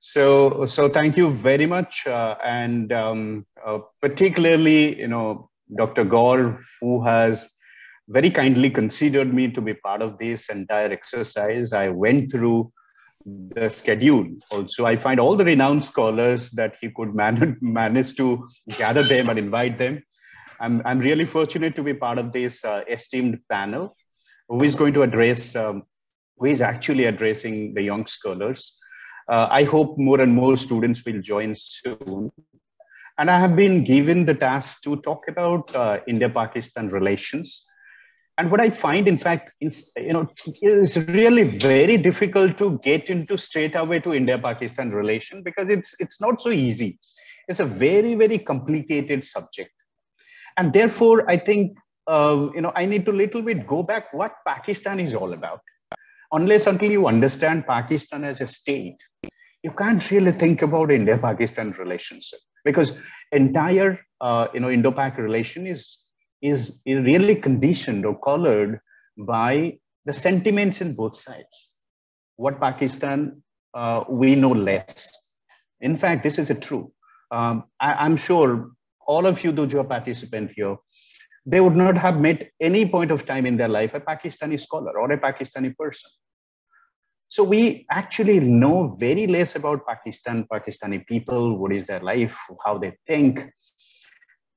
So thank you very much, and particularly, Dr. Gaur, who has very kindly considered me to be part of this entire exercise. I went through the schedule. Also, I find all the renowned scholars that he could manage to gather them and invite them. I'm really fortunate to be part of this esteemed panel, who is going to address, who is actually addressing the young scholars. I hope more and more students will join soon. And I have been given the task to talk about India-Pakistan relations. And what I find, in fact, is, is really very difficult to get into straight away to India-Pakistan relation, because it's not so easy. It's a very, very complicated subject. And therefore, I think, I need to little bit go back what Pakistan is all about. Unless until you understand Pakistan as a state, you can't really think about India-Pakistan relationship, because entire, Indo-Pak relation is really conditioned or colored by the sentiments in both sides. What Pakistan, we know less. In fact, this is a true. I'm sure all of you, those who are participant here, they would not have met any point of time in their life a Pakistani scholar or a Pakistani person. So we actually know very less about Pakistan, Pakistani people, what is their life, how they think.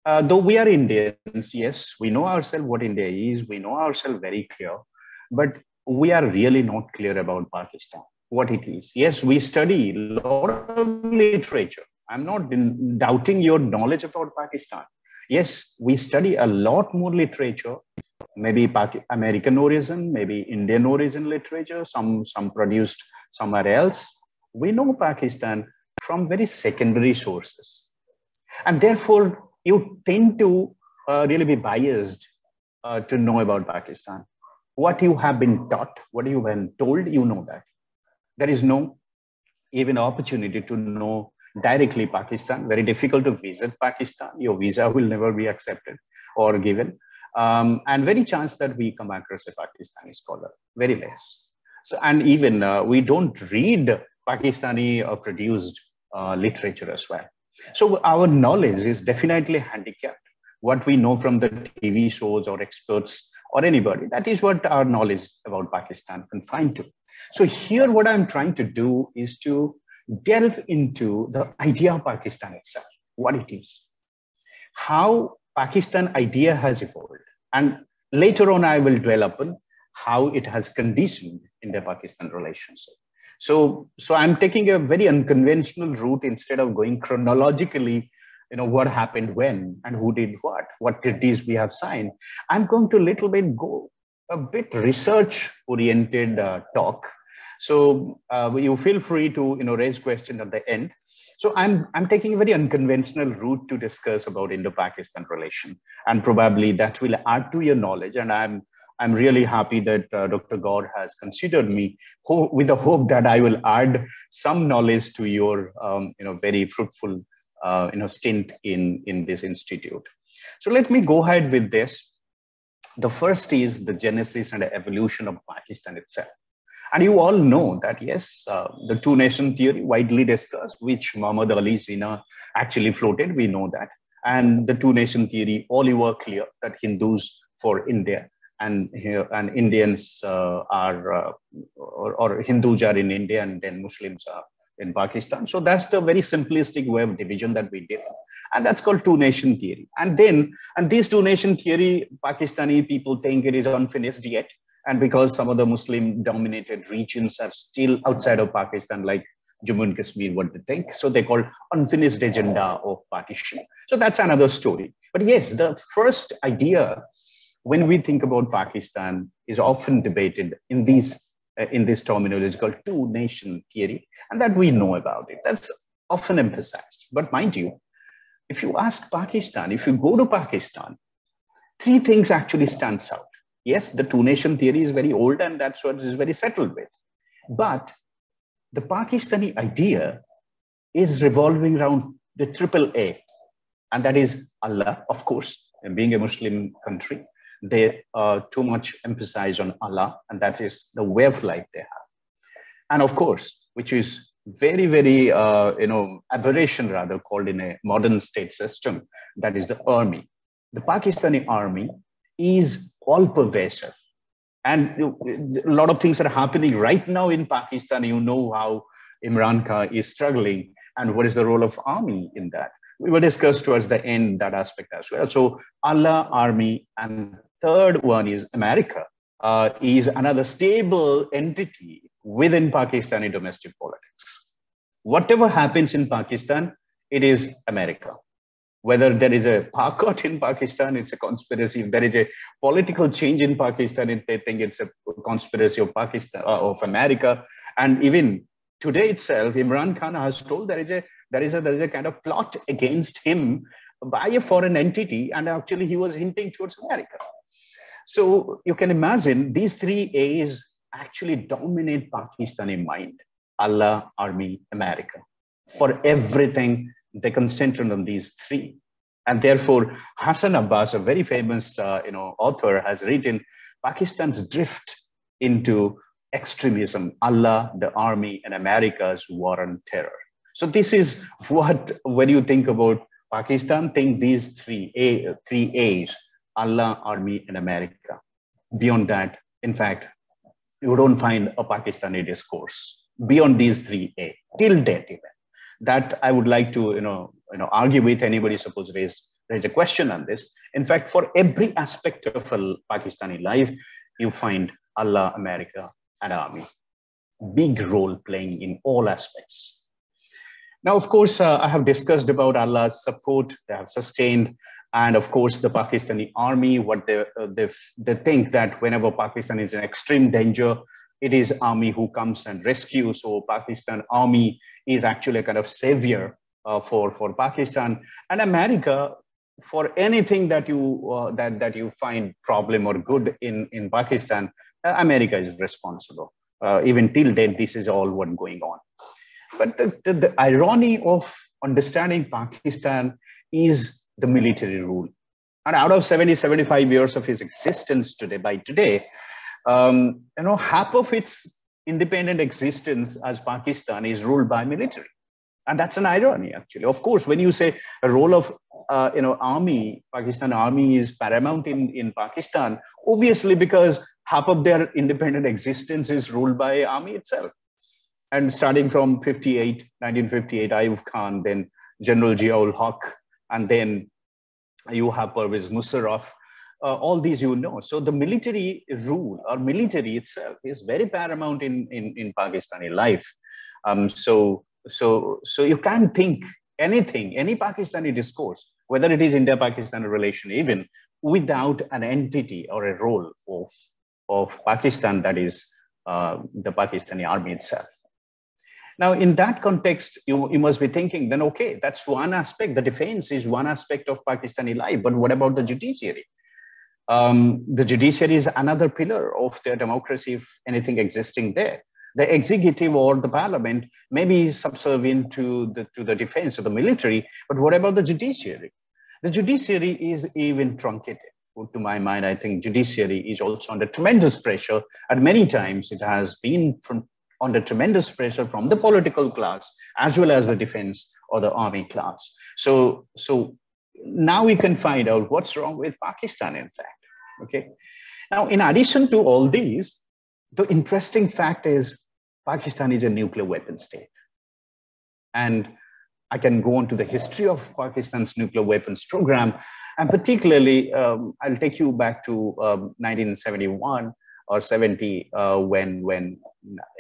Though we are Indians, yes, we know ourselves what India is, we know ourselves very clear, but we are really not clear about Pakistan, what it is. Yes, we study a lot of literature. I'm not doubting your knowledge about Pakistan. Yes, we study a lot more literature, maybe American origin, maybe Indian origin literature, some produced somewhere else. We know Pakistan from very secondary sources. And therefore, you tend to really be biased to know about Pakistan. What you have been taught, what you have been told, you know that. There is no even opportunity to know directly Pakistan. Very difficult to visit Pakistan. Your visa will never be accepted or given. And very chance that we come across a Pakistani scholar, very less. So, and even we don't read Pakistani produced literature as well. So our knowledge is definitely handicapped. What we know from the TV shows or experts or anybody, that is what our knowledge about Pakistan confined to. So here what I'm trying to do is to delve into the idea of Pakistan itself, what it is, how Pakistan idea has evolved. And later on, I will dwell upon how it has conditioned India-Pakistan relationship. So I'm taking a very unconventional route instead of going chronologically, what happened when and who did what treaties we have signed. I'm going to little bit go a bit research-oriented talk. So you feel free to raise questions at the end. So I'm taking a very unconventional route to discuss about Indo-Pakistan relation, and probably that will add to your knowledge. And I'm really happy that Dr. Gaur has considered me with the hope that I will add some knowledge to your very fruitful stint in this institute. So let me go ahead with this. The first is the genesis and the evolution of Pakistan itself. And you all know that, yes, the two-nation theory widely discussed, which Muhammad Ali Jinnah actually floated, we know that. And the two-nation theory, all you are clear that Hindus for India and Indians are, or Hindus are in India and then Muslims are in Pakistan. So that's the very simplistic way of division that we did. And that's called two-nation theory. And this two-nation theory, Pakistani people think it is unfinished yet. And because some of the Muslim-dominated regions are still outside of Pakistan, like Jammu and Kashmir, what they think. So they call unfinished agenda of partition. So that's another story. But yes, the first idea when we think about Pakistan is often debated in this terminology called two-nation theory, and that we know about it. That's often emphasized. But mind you, if you ask Pakistan, if you go to Pakistan, three things actually stands out. Yes, the two-nation theory is very old and that's what it is very settled with. But the Pakistani idea is revolving around the triple A, and that is Allah, of course, and being a Muslim country, they too much emphasize on Allah, and that is the way of life they have. And of course, which is very, very, aberration rather called in a modern state system, that is the army. The Pakistani army is all pervasive. And a lot of things are happening right now in Pakistan. You know how Imran Khan is struggling and what is the role of army in that. We will discuss towards the end that aspect as well. So Allah, army, and third one is America, is another stable entity within Pakistani domestic politics. Whatever happens in Pakistan, it is America. Whether there is a Pakot in Pakistan, it's a conspiracy. If there is a political change in Pakistan, they think it's a conspiracy of Pakistan, of America. And even today itself, Imran Khan has told there is a kind of plot against him by a foreign entity, and actually he was hinting towards America. So you can imagine these three A's actually dominate Pakistani mind: Allah, army, America. For everything, they concentrate on these three. And therefore, Hassan Abbas, a very famous author, has written Pakistan's drift into extremism: Allah, the army, and America's war on terror. So this is what, when you think about Pakistan, think these three A's: Allah, army, and America. Beyond that, in fact, you don't find a Pakistani discourse beyond these three A till date even. That I would like to argue with anybody. Suppose there's a question on this. In fact, for every aspect of a Pakistani life, you find Allah, America, and army, big role playing in all aspects. Now, of course, I have discussed about Allah's support they have sustained, and of course, the Pakistani army, what they think that whenever Pakistan is in extreme danger, it is army who comes and rescues. So Pakistan army is actually a kind of savior for Pakistan. And America, for anything that you find problem or good in Pakistan, America is responsible. Even till date, this is all what going on. But the irony of understanding Pakistan is the military rule. And out of 75 years of its existence by today, half of its independent existence as Pakistan is ruled by military. And that's an irony, actually. Of course, when you say a role of, army, Pakistan army is paramount in Pakistan, obviously because half of their independent existence is ruled by army itself. And starting from 1958, Ayub Khan, then General Ziaul Haq, and then you have Pervez Musharraf, all these So the military rule or military itself is very paramount in Pakistani life. So you can't think anything, any Pakistani discourse, whether it is India-Pakistan relation even, without an entity or a role of Pakistan, that is the Pakistani army itself. Now, in that context, you must be thinking, then, okay, that's one aspect. The defense is one aspect of Pakistani life. But what about the judiciary? The judiciary is another pillar of their democracy, if anything existing there. The executive or the parliament may be subservient to the defense of the military, but what about the judiciary? The judiciary is even truncated. To my mind, I think judiciary is also under tremendous pressure, and many times it has been under tremendous pressure from the political class as well as the defense or the army class. So now we can find out what's wrong with Pakistan, in fact. Okay. Now, in addition to all these, the interesting fact is Pakistan is a nuclear weapon state. And I can go on to the history of Pakistan's nuclear weapons program. And particularly, I'll take you back to 1971 or 70, when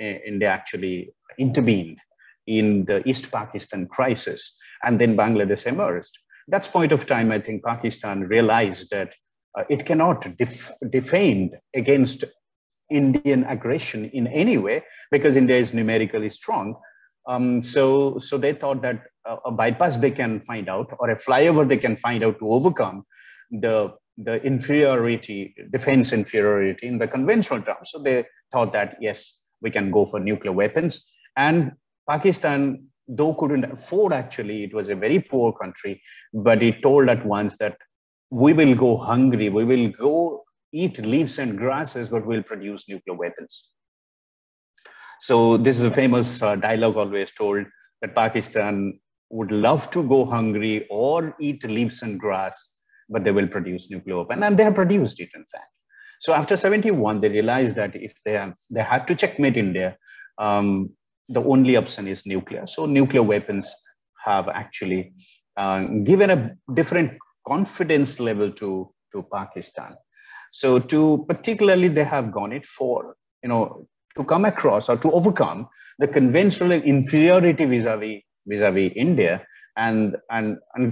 India actually intervened in the East Pakistan crisis, and then Bangladesh emerged. That's point of time, I think Pakistan realized that it cannot defend against Indian aggression in any way, because India is numerically strong. So they thought that a bypass they can find out, or a flyover they can find out to overcome the inferiority, defense inferiority in the conventional terms. So they thought that, yes, we can go for nuclear weapons. And Pakistan, though couldn't afford, actually, it was a very poor country, but it told at once that we will go hungry, we will go eat leaves and grasses, but we'll produce nuclear weapons. So this is a famous dialogue always told that Pakistan would love to go hungry or eat leaves and grass, but they will produce nuclear weapon, and they have produced it, in fact. So after 71, they realized that if they had to checkmate India, the only option is nuclear. So nuclear weapons have actually given a different confidence level to Pakistan. So particularly they have gone it for, to come across or to overcome the conventional inferiority vis-a-vis India. And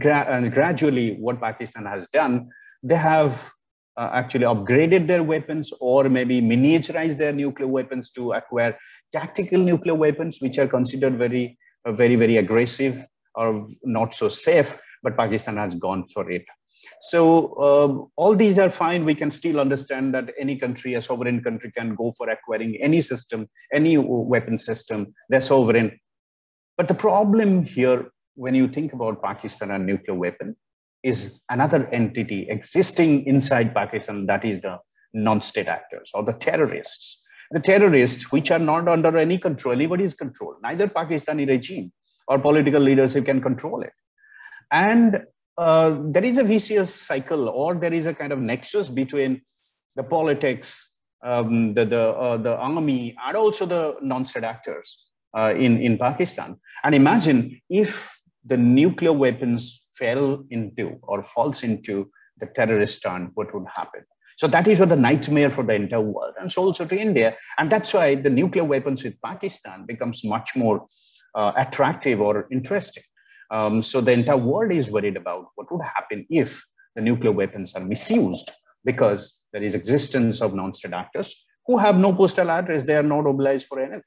gradually what Pakistan has done, they have actually upgraded their weapons or maybe miniaturized their nuclear weapons to acquire tactical nuclear weapons, which are considered very, very aggressive or not so safe, but Pakistan has gone for it. So all these are fine. We can still understand that any country, a sovereign country, can go for acquiring any system, any weapon system. They're sovereign. But the problem here, when you think about Pakistan and nuclear weapon, is another entity existing inside Pakistan, that is the non-state actors or the terrorists. The terrorists, which are not under any control, anybody's control, neither Pakistani regime or political leadership can control it. And there is a vicious cycle, or there is a kind of nexus between the politics, the army, and also the non-state actors in Pakistan. And imagine if the nuclear weapons fell into or falls into the terrorist hand, what would happen? So that is what the nightmare for the entire world, and so also to India. And that's why the nuclear weapons with Pakistan becomes much more attractive or interesting. So the entire world is worried about what would happen if the nuclear weapons are misused, because there is existence of non-state actors who have no postal address. They are not obliged for anything.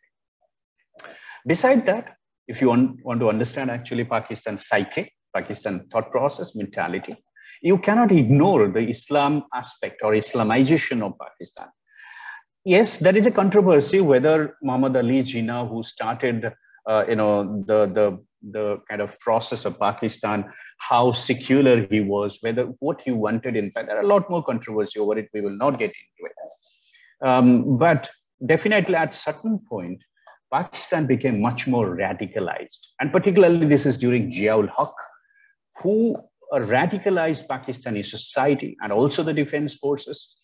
Beside that, if you want to understand actually Pakistan's psyche, Pakistan thought process, mentality, you cannot ignore the Islam aspect or Islamization of Pakistan. Yes, there is a controversy whether Muhammad Ali Jinnah, who started the kind of process of Pakistan, how secular he was, whether what he wanted. In fact, there are a lot more controversy over it. We will not get into it. But definitely at certain point, Pakistan became much more radicalized. And particularly this is during Zia-ul-Haq, who radicalized Pakistani society and also the defense forces.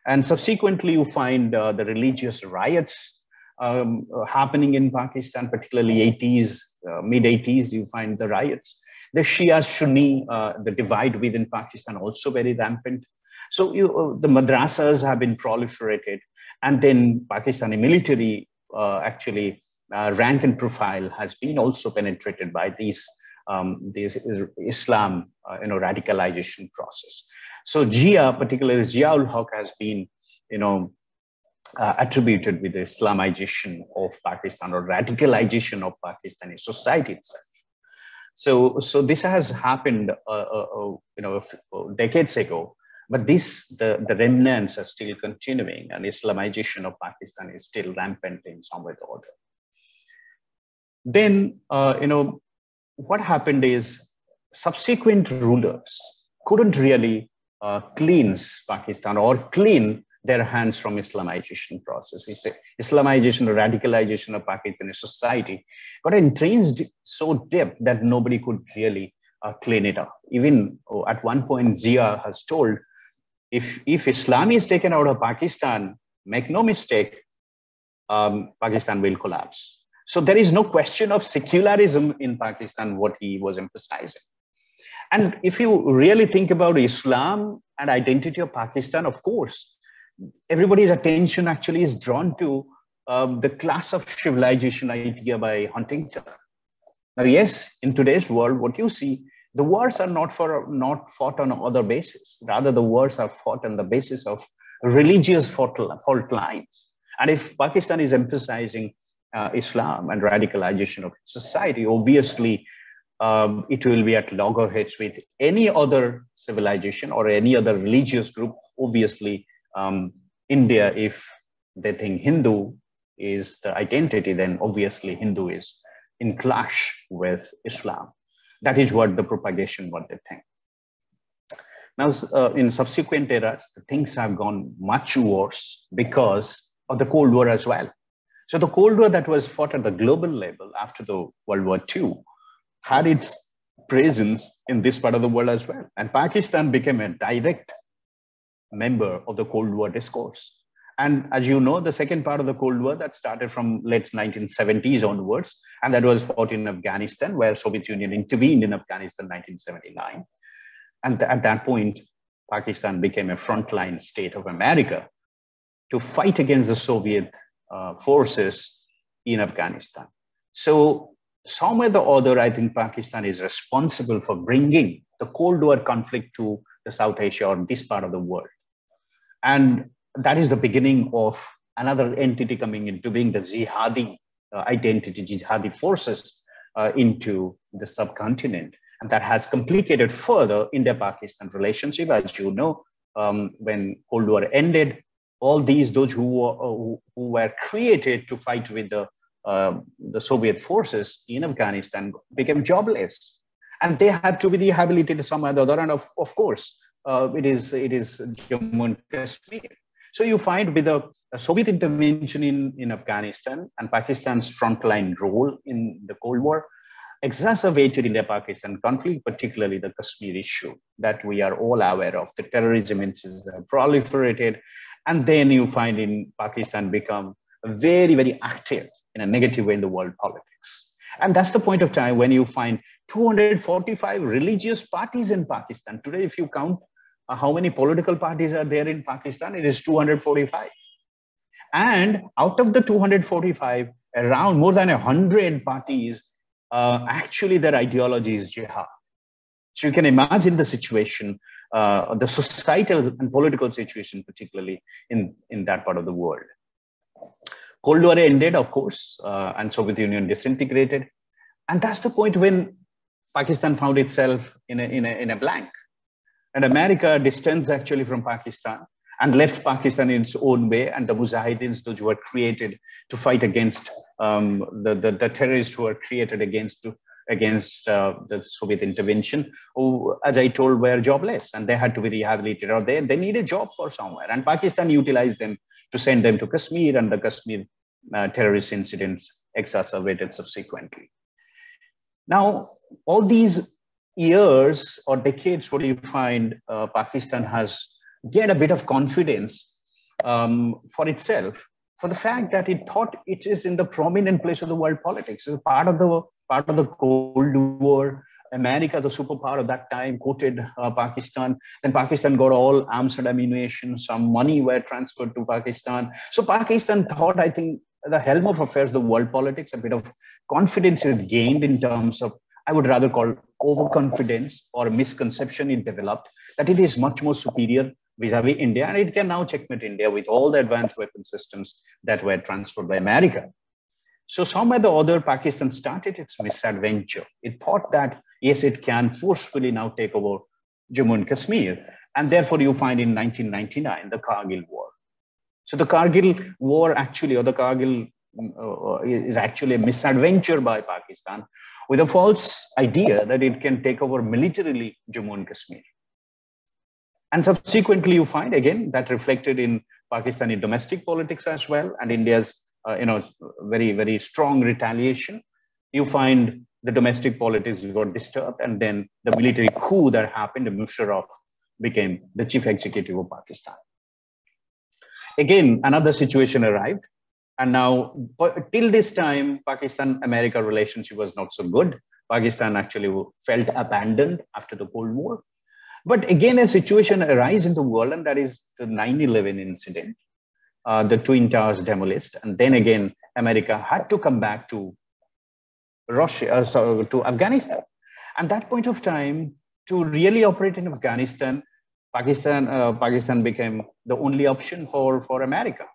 And subsequently, you find the religious riots happening in Pakistan, particularly 80s, mid-80s, you find the riots. The Shia Sunni, the divide within Pakistan, also very rampant. So the madrasas have been proliferated. And then Pakistani military actually rank and profile has been also penetrated by these Islam radicalization process. So particularly Zia-ul-Haq, has been attributed with the Islamization of Pakistan or radicalization of Pakistani society itself. So this has happened decades ago, but the remnants are still continuing, and Islamization of Pakistan is still rampant in some way or other. Then what happened is subsequent rulers couldn't really cleanse Pakistan or clean their hands from Islamization process. It's Islamization or radicalization of Pakistani society got entrenched so deep that nobody could really clean it up. Even at one point, Zia has told, if Islam is taken out of Pakistan, make no mistake, Pakistan will collapse. So there is no question of secularism in Pakistan, what he was emphasizing. And if you really think about Islam and identity of Pakistan, of course, everybody's attention actually is drawn to the class of civilization idea by Huntington. Now, yes, in today's world, what you see, the wars are not fought on other basis. Rather, the wars are fought on the basis of religious fault lines. And if Pakistan is emphasizing Islam and radicalization of society, obviously it will be at loggerheads with any other civilization or any other religious group. Obviously, India, if they think Hindu is the identity, then obviously Hindu is in clash with Islam. That is what the propagation, what they think. Now, in subsequent eras, the things have gone much worse because of the Cold War as well. So the Cold War that was fought at the global level after the World War II had its presence in this part of the world as well. And Pakistan became a direct member of the Cold War discourse. And as you know, the second part of the Cold War that started from late 1970s onwards, and that was fought in Afghanistan, where Soviet Union intervened in Afghanistan in 1979. And at that point, Pakistan became a frontline state of America to fight against the Soviet forces in Afghanistan. So somewhere or other, I think Pakistan is responsible for bringing the Cold War conflict to the South Asia or this part of the world. And that is the beginning of another entity coming in to bring the jihadi identity, jihadi forces into the subcontinent. And that has complicated further India-Pakistan relationship. As you know, when Cold War ended, all those who were created to fight with the Soviet forces in Afghanistan became jobless. And they had to be rehabilitated some other. And of course, it is Jammu and Kashmir. So you find with the Soviet intervention in Afghanistan and Pakistan's frontline role in the Cold War exacerbated India-Pakistan conflict, particularly the Kashmir issue that we are all aware of. The terrorism incidents have proliferated. And then you find in Pakistan become very, very active in a negative way in the world politics. And that's the point of time when you find 245 religious parties in Pakistan. Today, if you count how many political parties are there in Pakistan, it is 245. And out of the 245, around more than 100 parties, actually their ideology is jihad. So you can imagine the situation, the societal and political situation, particularly in that part of the world. Cold War ended, of course, and Soviet Union disintegrated. And that's the point when Pakistan found itself in a blank. And America distanced actually from Pakistan and left Pakistan in its own way. And the Mujahideen, those who were created to fight against the terrorists who were created against the Soviet intervention, who, as I told, were jobless and they had to be rehabilitated or they need a job for somewhere. And Pakistan utilized them to send them to Kashmir, and the Kashmir terrorist incidents exacerbated subsequently. Now, all these years or decades, what do you find Pakistan has gained a bit of confidence for itself, for the fact that it thought it is in the prominent place of the world politics. So part of the Cold War, America, the superpower of that time, quoted Pakistan. Then Pakistan got all arms and ammunition. Some money were transferred to Pakistan. So Pakistan thought, I think, the helm of affairs, the world politics, a bit of confidence is gained in terms of, I would rather call overconfidence or misconception it developed, that it is much more superior vis-a-vis India, and it can now checkmate India with all the advanced weapon systems that were transferred by America. So somewhere or other, Pakistan started its misadventure. It thought that, yes, it can forcefully now take over Jammu and Kashmir. And therefore, you find in 1999, the Kargil War. So the Kargil War actually, or the Kargil is actually a misadventure by Pakistan with a false idea that it can take over militarily Jammu and Kashmir. And subsequently, you find, again, that reflected in Pakistani domestic politics as well, and India's very, very strong retaliation. You find the domestic politics got disturbed, and then the military coup that happened, Musharraf became the chief executive of Pakistan. Again, another situation arrived. And now, till this time, Pakistan-America relationship was not so good. Pakistan actually felt abandoned after the Cold War. But again, a situation arises in the world, and that is the 9/11 incident. The Twin Towers demolished. And then again, America had to come back to to Afghanistan. At that point of time, to really operate in Afghanistan, Pakistan became the only option for America.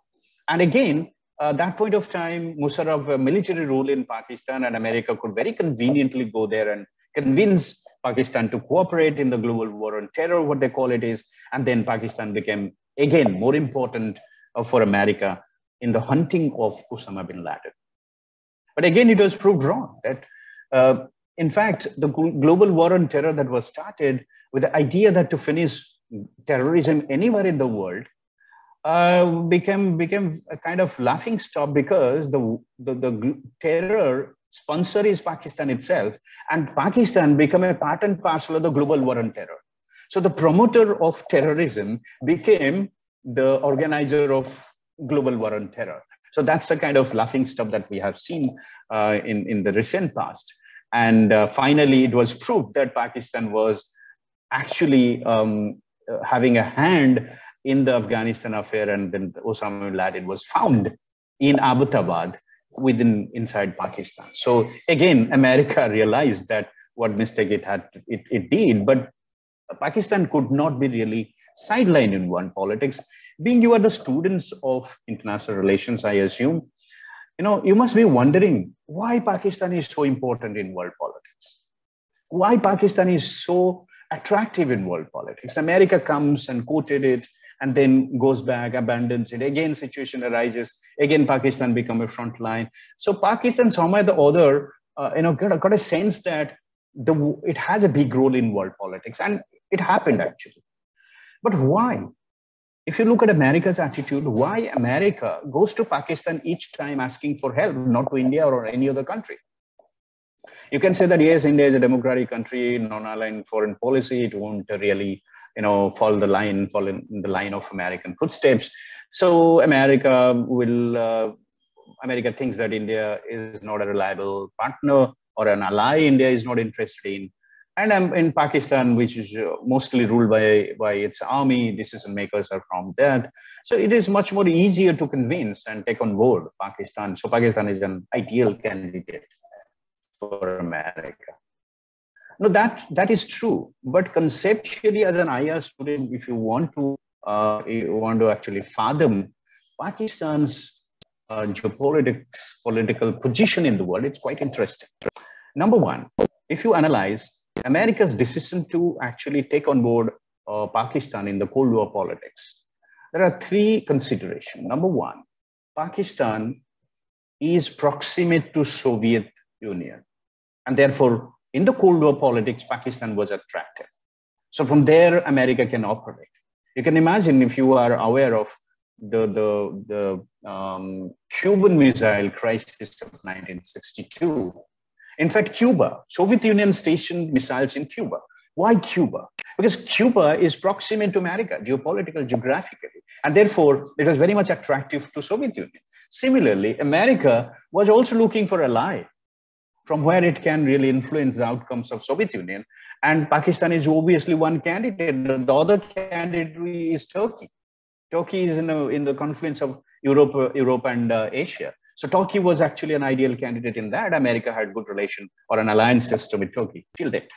And again, that point of time, Musharraf military rule in Pakistan, and America could very conveniently go there and convince Pakistan to cooperate in the global war on terror, what they call it is. And then Pakistan became, again, more important for America in the hunting of Osama bin Laden. But again, it was proved wrong that, in fact, the global war on terror that was started with the idea that to finish terrorism anywhere in the world, became a kind of laughing stock, because the terror sponsor is Pakistan itself, and Pakistan became a part and parcel of the global war on terror. So the promoter of terrorism became the organizer of global war on terror. So that's the kind of laughing stock that we have seen in the recent past. And finally, it was proved that Pakistan was actually having a hand in the Afghanistan affair, and then Osama bin Laden was found in Abbottabad inside Pakistan. So again, America realized that what mistake it did, but Pakistan could not be really sidelined in world politics. Being you are the students of international relations, I assume, you must be wondering why Pakistan is so important in world politics. Why Pakistan is so attractive in world politics. America comes and quoted it and then goes back, abandons it. Again, situation arises. Again, Pakistan become a front line. So Pakistan, somehow or the other, got a sense that it has a big role in world politics. And it happened actually. But why? If you look at America's attitude, why America goes to Pakistan each time asking for help, not to India or any other country? You can say that, yes, India is a democratic country, non-aligned foreign policy. It won't really, fall in the line of American footsteps. So America thinks that India is not a reliable partner or an ally India is not interested in. And in Pakistan, which is mostly ruled by its army, decision makers are from that. So it is much more easier to convince and take on board Pakistan. So Pakistan is an ideal candidate for America. No, that is true. But conceptually, as an IR student, if you want to actually fathom Pakistan's political position in the world, it's quite interesting. Number one, if you analyze America's decision to actually take on board Pakistan in the Cold War politics, there are three considerations. Number one, Pakistan is proximate to Soviet Union, and therefore, in the Cold War politics, Pakistan was attractive. So from there, America can operate. You can imagine, if you are aware of the Cuban Missile Crisis of 1962. In fact, Cuba, Soviet Union stationed missiles in Cuba. Why Cuba? Because Cuba is proximate to America, geopolitical, geographically, and therefore it was very much attractive to Soviet Union. Similarly, America was also looking for an ally from where it can really influence the outcomes of Soviet Union. And Pakistan is obviously one candidate. The other candidate is Turkey. Turkey is in the confluence of Europe and Asia. So Turkey was actually an ideal candidate in that. America had good relation or an alliance system with Turkey till date.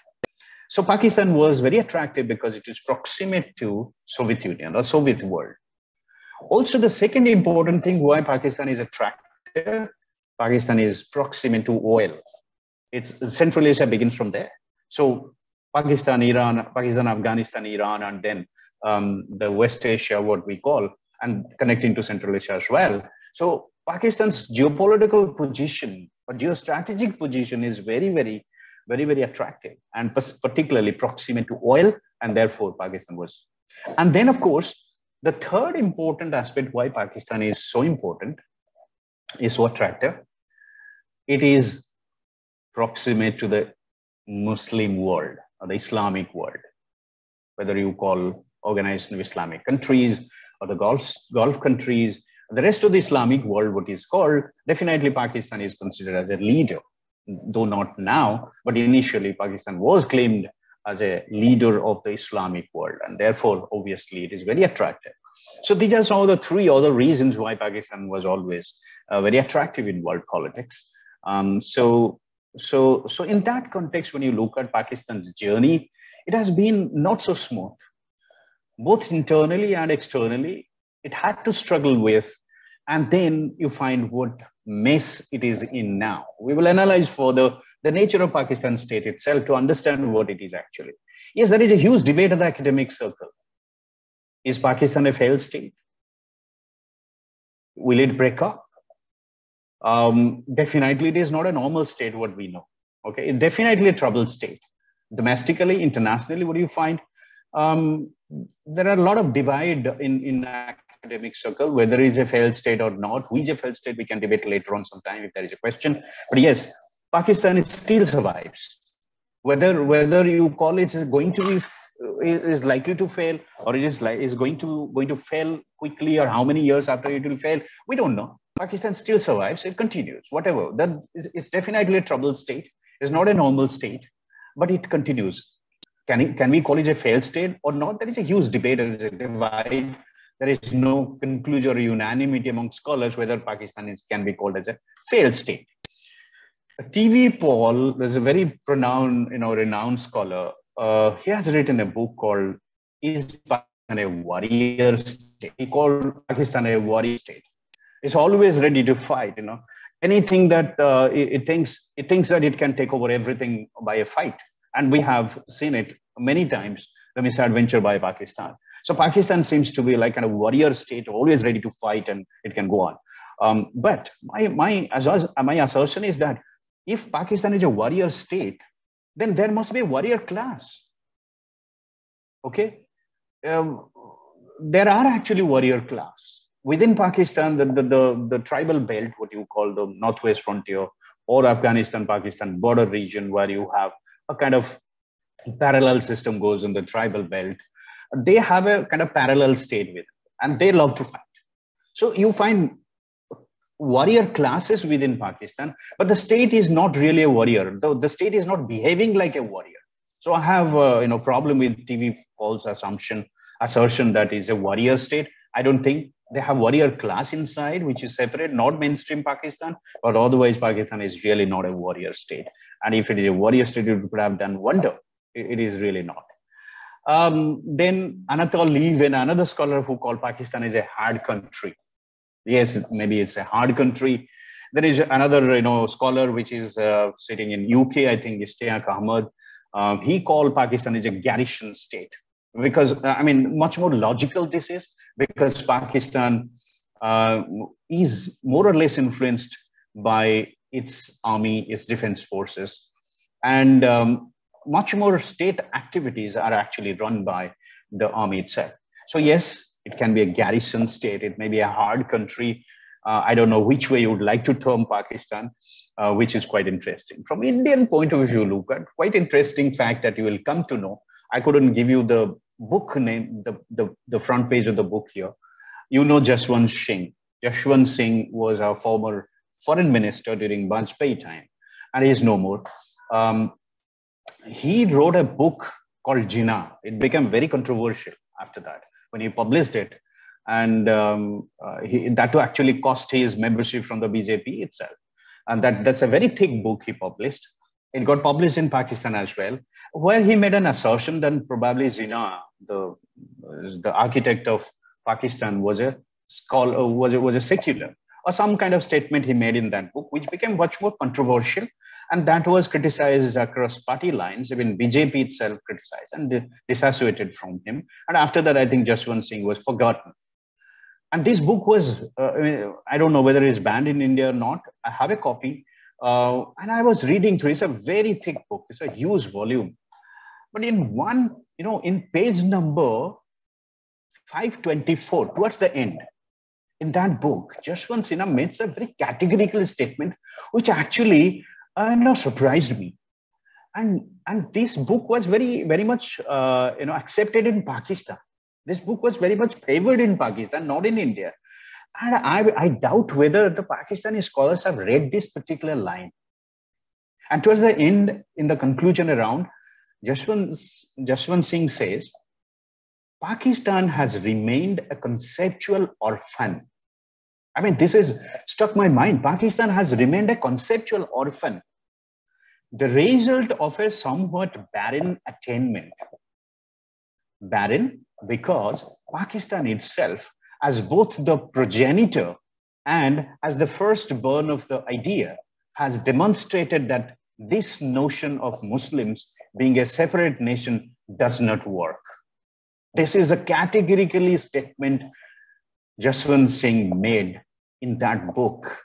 So Pakistan was very attractive because it is proximate to Soviet Union or Soviet world. Also, the second important thing why Pakistan is attractive, Pakistan is proximate to oil. Central Asia begins from there. So Pakistan, Afghanistan, Iran, and then the West Asia, what we call, and connecting to Central Asia as well. So Pakistan's geopolitical position or geostrategic position is very, very, very, very attractive, and particularly proximate to oil, and therefore Pakistan was. And then, of course, the third important aspect why Pakistan is so important, is so attractive, it is proximate to the Muslim world or the Islamic world, whether you call Organization of Islamic countries or the Gulf countries, the rest of the Islamic world, what is called, definitely Pakistan is considered as a leader, though not now, but initially Pakistan was claimed as a leader of the Islamic world, and therefore, obviously, it is very attractive. So these are some of the three other reasons why Pakistan was always very attractive in world politics. So in that context, when you look at Pakistan's journey, it has been not so smooth, both internally and externally. It had to struggle with, and then you find what mess it is in now. We will analyze further the nature of Pakistan state itself to understand what it is actually. Yes, there is a huge debate at the academic circle. Is Pakistan a failed state? Will it break up? Definitely, it is not a normal state, what we know. Okay, it's definitely a troubled state. Domestically, internationally, what do you find? There are a lot of divide in academic circle, whether it's a failed state or not. Who is a failed state, we can debate later on sometime if there is a question. But yes, Pakistan still survives. Whether you call it is going to be is likely to fail, or it is going to fail quickly, or how many years after it will fail, we don't know. Pakistan still survives. It continues. Whatever. That it's definitely a troubled state. It's not a normal state, but it continues. Can we call it a failed state or not? There is a huge debate. There is a divide. There is no conclusion or unanimity among scholars whether Pakistan can be called as a failed state. T.V. Paul, there's a very renowned scholar. He has written a book called "Is Pakistan a Warrior State?" He called Pakistan a warrior state. It's always ready to fight. Anything that it thinks that it can take over everything by a fight, and we have seen it many times. The misadventure by Pakistan. So Pakistan seems to be like kind of warrior state, always ready to fight, and it can go on. But my assertion is that if Pakistan is a warrior state, then there must be a warrior class. Okay, there are actually warrior class within Pakistan. The tribal belt, what you call the northwest frontier, or Afghanistan-Pakistan border region, where you have a kind of parallel system goes in the tribal belt. They have a kind of parallel state with it, and they love to fight. So you find warrior classes within Pakistan, but the state is not really a warrior. The state is not behaving like a warrior. So I have a problem with TV Paul's assertion that is a warrior state. I don't think they have warrior class inside, which is separate, not mainstream Pakistan, but otherwise Pakistan is really not a warrior state. And if it is a warrior state, it would have done wonder. It is really not. Then Anatol Levin, another scholar who called Pakistan is a hard country. Yes, maybe it's a hard country. There is another scholar which is sitting in UK, I think, Ishtiaq Ahmed. He called Pakistan is a garrison state because, much more logical this is because Pakistan is more or less influenced by its army, its defense forces, and much more state activities are actually run by the army itself. So yes, it can be a garrison state. It may be a hard country. I don't know which way you would like to term Pakistan, which is quite interesting. From Indian point of view, look at quite interesting fact that you will come to know. I couldn't give you the book name, the front page of the book here. Jaswant Singh. Jaswant Singh was our former foreign minister during Vajpayee time, and he is no more. He wrote a book called Jinnah. It became very controversial after that when he published it. And that to actually cost his membership from the BJP itself. And that's a very thick book he published. It got published in Pakistan as well, where he made an assertion that probably Jinnah, the architect of Pakistan, was a scholar, was a secular, or some kind of statement he made in that book, which became much more controversial. And that was criticized across party lines. Even BJP itself criticized and disassociated from him. And after that, I think Jaswant Singh was forgotten. And this book was, I don't know whether it's banned in India or not. I have a copy. And I was reading through. It's a very thick book. It's a huge volume. But in page number 524, towards the end, in that book, Jaswant Singh makes a very categorical statement, which actually surprised me. And this book was very, very much, accepted in Pakistan. This book was very much favored in Pakistan, not in India. And I doubt whether the Pakistani scholars have read this particular line. And towards the end, in the conclusion around, Jaswant Singh says, Pakistan has remained a conceptual orphan. This has struck my mind. Pakistan has remained a conceptual orphan, the result of a somewhat barren attainment. Barren because Pakistan itself, as both the progenitor and as the firstborn of the idea, has demonstrated that this notion of Muslims being a separate nation does not work. This is a categorically statement Jaswant Singh made in that book.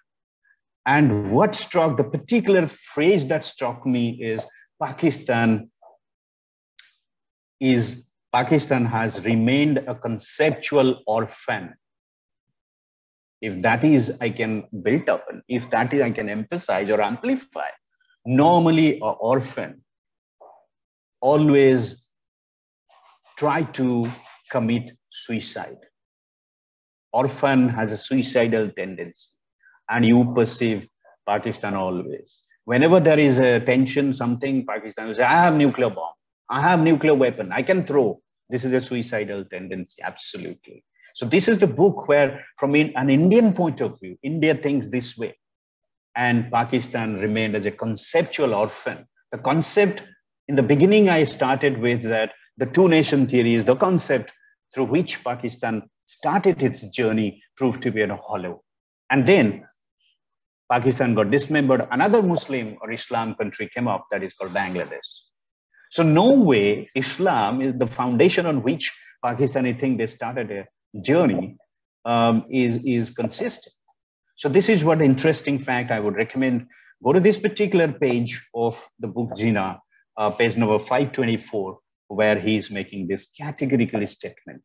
And the particular phrase that struck me is Pakistan has remained a conceptual orphan. if that is I can build up, and if that is I can emphasize or amplify, normally an orphan always try to commit suicide. Orphan has a suicidal tendency, and you perceive Pakistan always. Whenever there is a tension, something, Pakistan will say, I have nuclear bomb, I have nuclear weapon, I can throw. This is a suicidal tendency, absolutely. So this is the book where, from an Indian point of view, India thinks this way, and Pakistan remained as a conceptual orphan. The concept, in the beginning, I started with that the two-nation theory is the concept through which Pakistan started its journey, proved to be a hollow. And then Pakistan got dismembered. Another Muslim or Islam country came up that is called Bangladesh. So no way Islam is the foundation on which Pakistani think they started a journey is consistent. So this is what interesting fact I would recommend. Go to this particular page of the book Jinnah, page number 524, where he is making this categorical statement.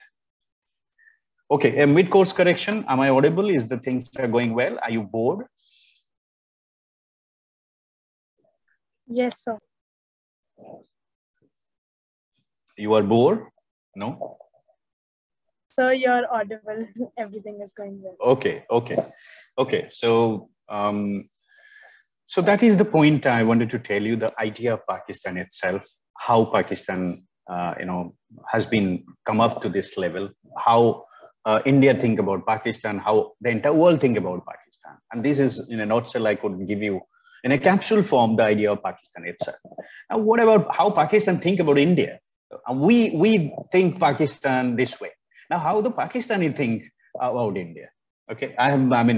Okay, a mid-course correction. Am I audible? Is the things are going well? Are you bored? Yes, sir. You are bored? No? Sir, you're audible. Everything is going well. Okay. So, so that is the point I wanted to tell you, the idea of Pakistan itself, how Pakistan, has been come up to this level, how India think about Pakistan, how the entire world think about Pakistan. And this is, in a nutshell, I could give you in a capsule form, the idea of Pakistan itself. Now, what about how Pakistan think about India? We think Pakistan this way. Now, how the Pakistani think about India? Okay,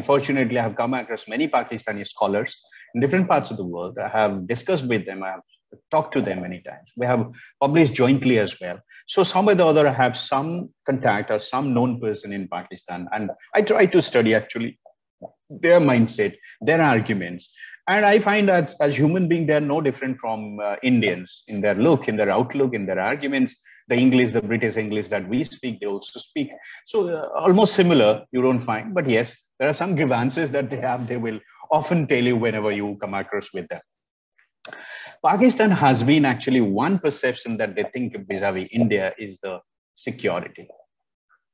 fortunately, I have come across many Pakistani scholars in different parts of the world. I have discussed with them. I have talked to them many times. We have published jointly as well. So some or the other, I have some contact or some known person in Pakistan. And I try to study actually their mindset, their arguments. And I find that as human beings, they're no different from Indians in their look, in their outlook, in their arguments. The English, the British English that we speak, they also speak. So almost similar, you don't find. But yes, there are some grievances that they have. They will often tell you whenever you come across with them. Pakistan has been actually one perception that they think vis-a-vis India is the security.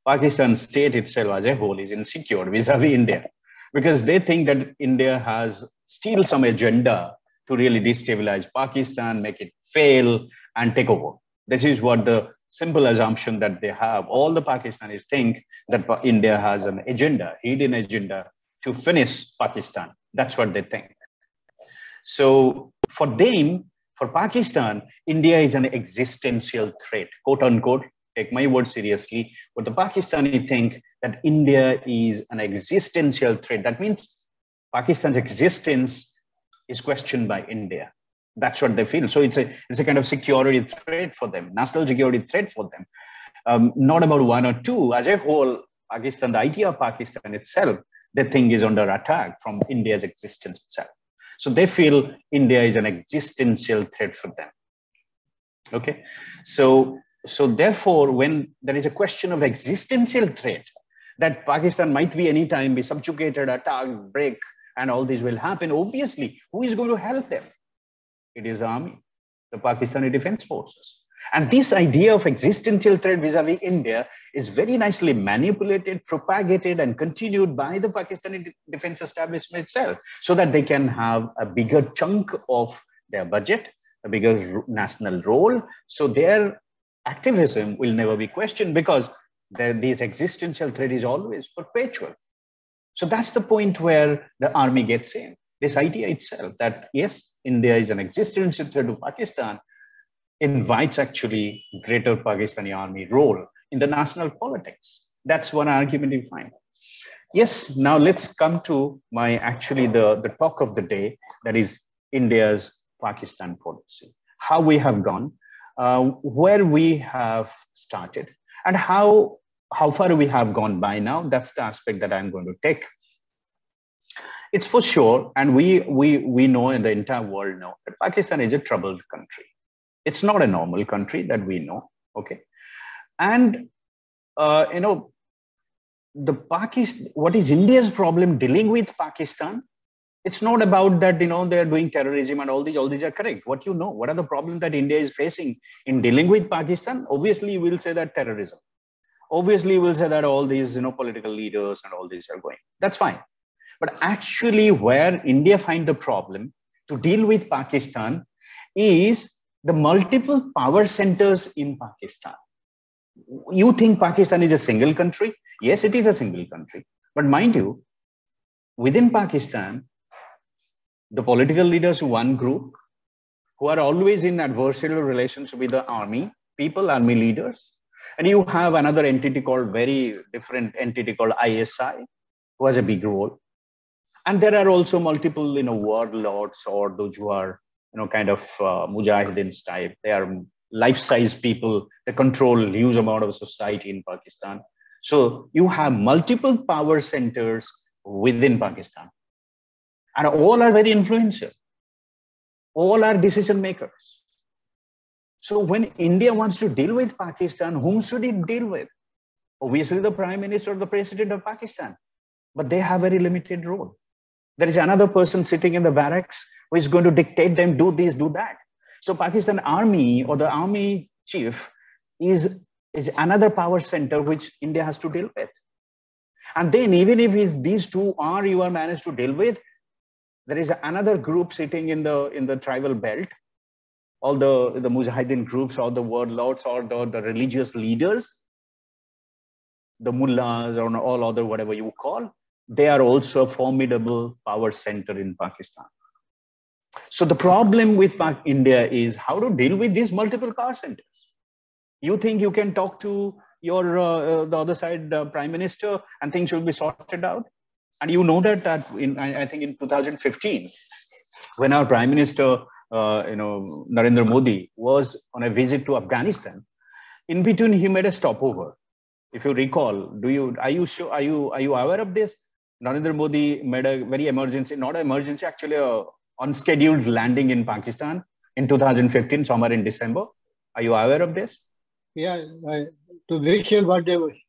Pakistan state itself as a whole is insecure vis-a-vis India, because they think that India has still some agenda to really destabilize Pakistan, make it fail and take over. This is what the simple assumption that they have. All the Pakistanis think that India has an agenda, hidden agenda to finish Pakistan. That's what they think. So for them, for Pakistan, India is an existential threat, quote unquote. Take my word seriously. But the Pakistani think that India is an existential threat. That means Pakistan's existence is questioned by India. That's what they feel. So it's a kind of security threat for them, national security threat for them. Not about one or two. As a whole, Pakistan, the idea of Pakistan itself, they think is under attack from India's existence itself. So they feel India is an existential threat for them. Okay. So therefore, when there is a question of existential threat, that Pakistan might be anytime be subjugated, attacked, break, and all this will happen, obviously, who is going to help them? It is the army, the Pakistani Defense Forces. And this idea of existential threat vis-a-vis India is very nicely manipulated, propagated, and continued by the Pakistani defense establishment itself, so that they can have a bigger chunk of their budget, a bigger national role. So their activism will never be questioned, because this existential threat is always perpetual. So that's the point where the army gets in. This idea itself that, yes, India is an existential threat to Pakistan invites actually greater Pakistani army role in the national politics. That's one argument you find. Yes, now let's come to the talk of the day, that is India's Pakistan policy. How we have gone, where we have started, and how far we have gone by now. That's the aspect that I'm going to take. It's for sure, and we know, in the entire world know, that Pakistan is a troubled country. It's not a normal country, that we know, okay? And, what is India's problem dealing with Pakistan? It's not about that, they're doing terrorism and all these are correct. What what are the problems that India is facing in dealing with Pakistan? Obviously, you will say that terrorism. Obviously, you will say that all these, political leaders and all these are going. That's fine. But actually, where India find the problem to deal with Pakistan is the multiple power centers in Pakistan. You think Pakistan is a single country? Yes, it is a single country. But mind you, within Pakistan, the political leaders, one group, who are always in adversarial relations with the army leaders. And you have another entity called, very different entity called ISI, who has a big role. And there are also multiple, warlords or those who are, kind of mujahideen type. They are life-size people. They control huge amount of society in Pakistan. So you have multiple power centers within Pakistan. And all are very influential. All are decision makers. So when India wants to deal with Pakistan, whom should it deal with? Obviously, the Prime Minister or the President of Pakistan. But they have very limited role. There is another person sitting in the barracks who is going to dictate them, do this, do that. So Pakistan Army or the army chief is another power center which India has to deal with. And then even if these two you are managed to deal with, there is another group sitting in the tribal belt, all the mujahideen groups or the warlords or the religious leaders, the mullahs or all other whatever you call, they are also a formidable power center in Pakistan. So the problem with India is how to deal with these multiple power centers. You think you can talk to your the other side Prime Minister and things will be sorted out? And you know that I think in 2015, when our Prime Minister, Narendra Modi was on a visit to Afghanistan, in between he made a stopover. If you recall, are you aware of this? Narendra Modi made a very actually a unscheduled landing in Pakistan in 2015, somewhere in December. Are you aware of this? Yeah, to wish him what they wish.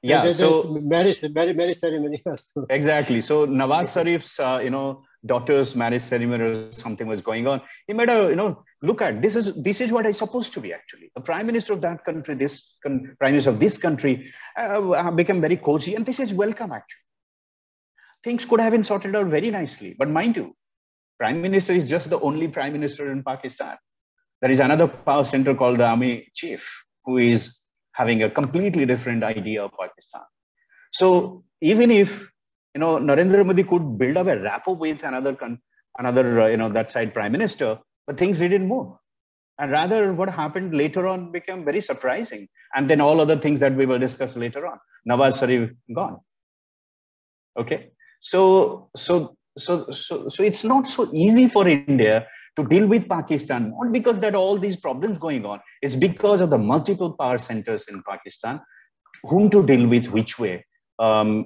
Yeah, so marriage ceremony. Exactly. So Nawaz Sharif's, daughter's marriage ceremony or something was going on. He made a, look at this is what it's supposed to be actually. The Prime Minister of that country, Prime Minister of this country, become very cozy, and this is welcome actually. Things could have been sorted out very nicely, but mind you, Prime Minister is just the only Prime Minister in Pakistan. There is another power center called the Army Chief, who is having a completely different idea of Pakistan. So even if Narendra Modi could build up a rapport with another that side Prime Minister, but things didn't move. And rather, what happened later on became very surprising. And then all other things that we will discuss later on. Nawaz Sharif gone. Okay, so it's not so easy for India to deal with Pakistan, not because that all these problems going on, it's because of the multiple power centers in Pakistan, whom to deal with which way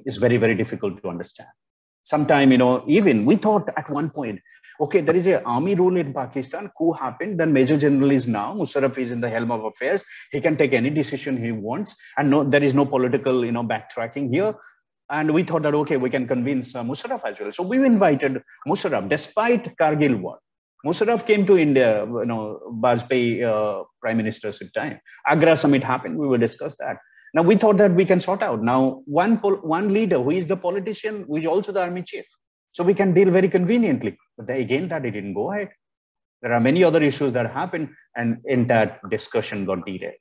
is very, very difficult to understand. Sometime, even we thought at one point, okay, there is an army rule in Pakistan, coup happened, then Major General is now, Musharraf is in the helm of affairs, he can take any decision he wants, and there is no political, backtracking here. And we thought that, okay, we can convince Musharraf as well. So we invited Musharraf, despite Kargil war. Musharraf came to India, Vajpayee Prime Minister's time. Agra summit happened, we will discuss that. Now we thought that we can sort out. Now one leader who is the politician, who is also the army chief. So we can deal very conveniently. But again, that it didn't go ahead. There are many other issues that happened and entire discussion got derailed.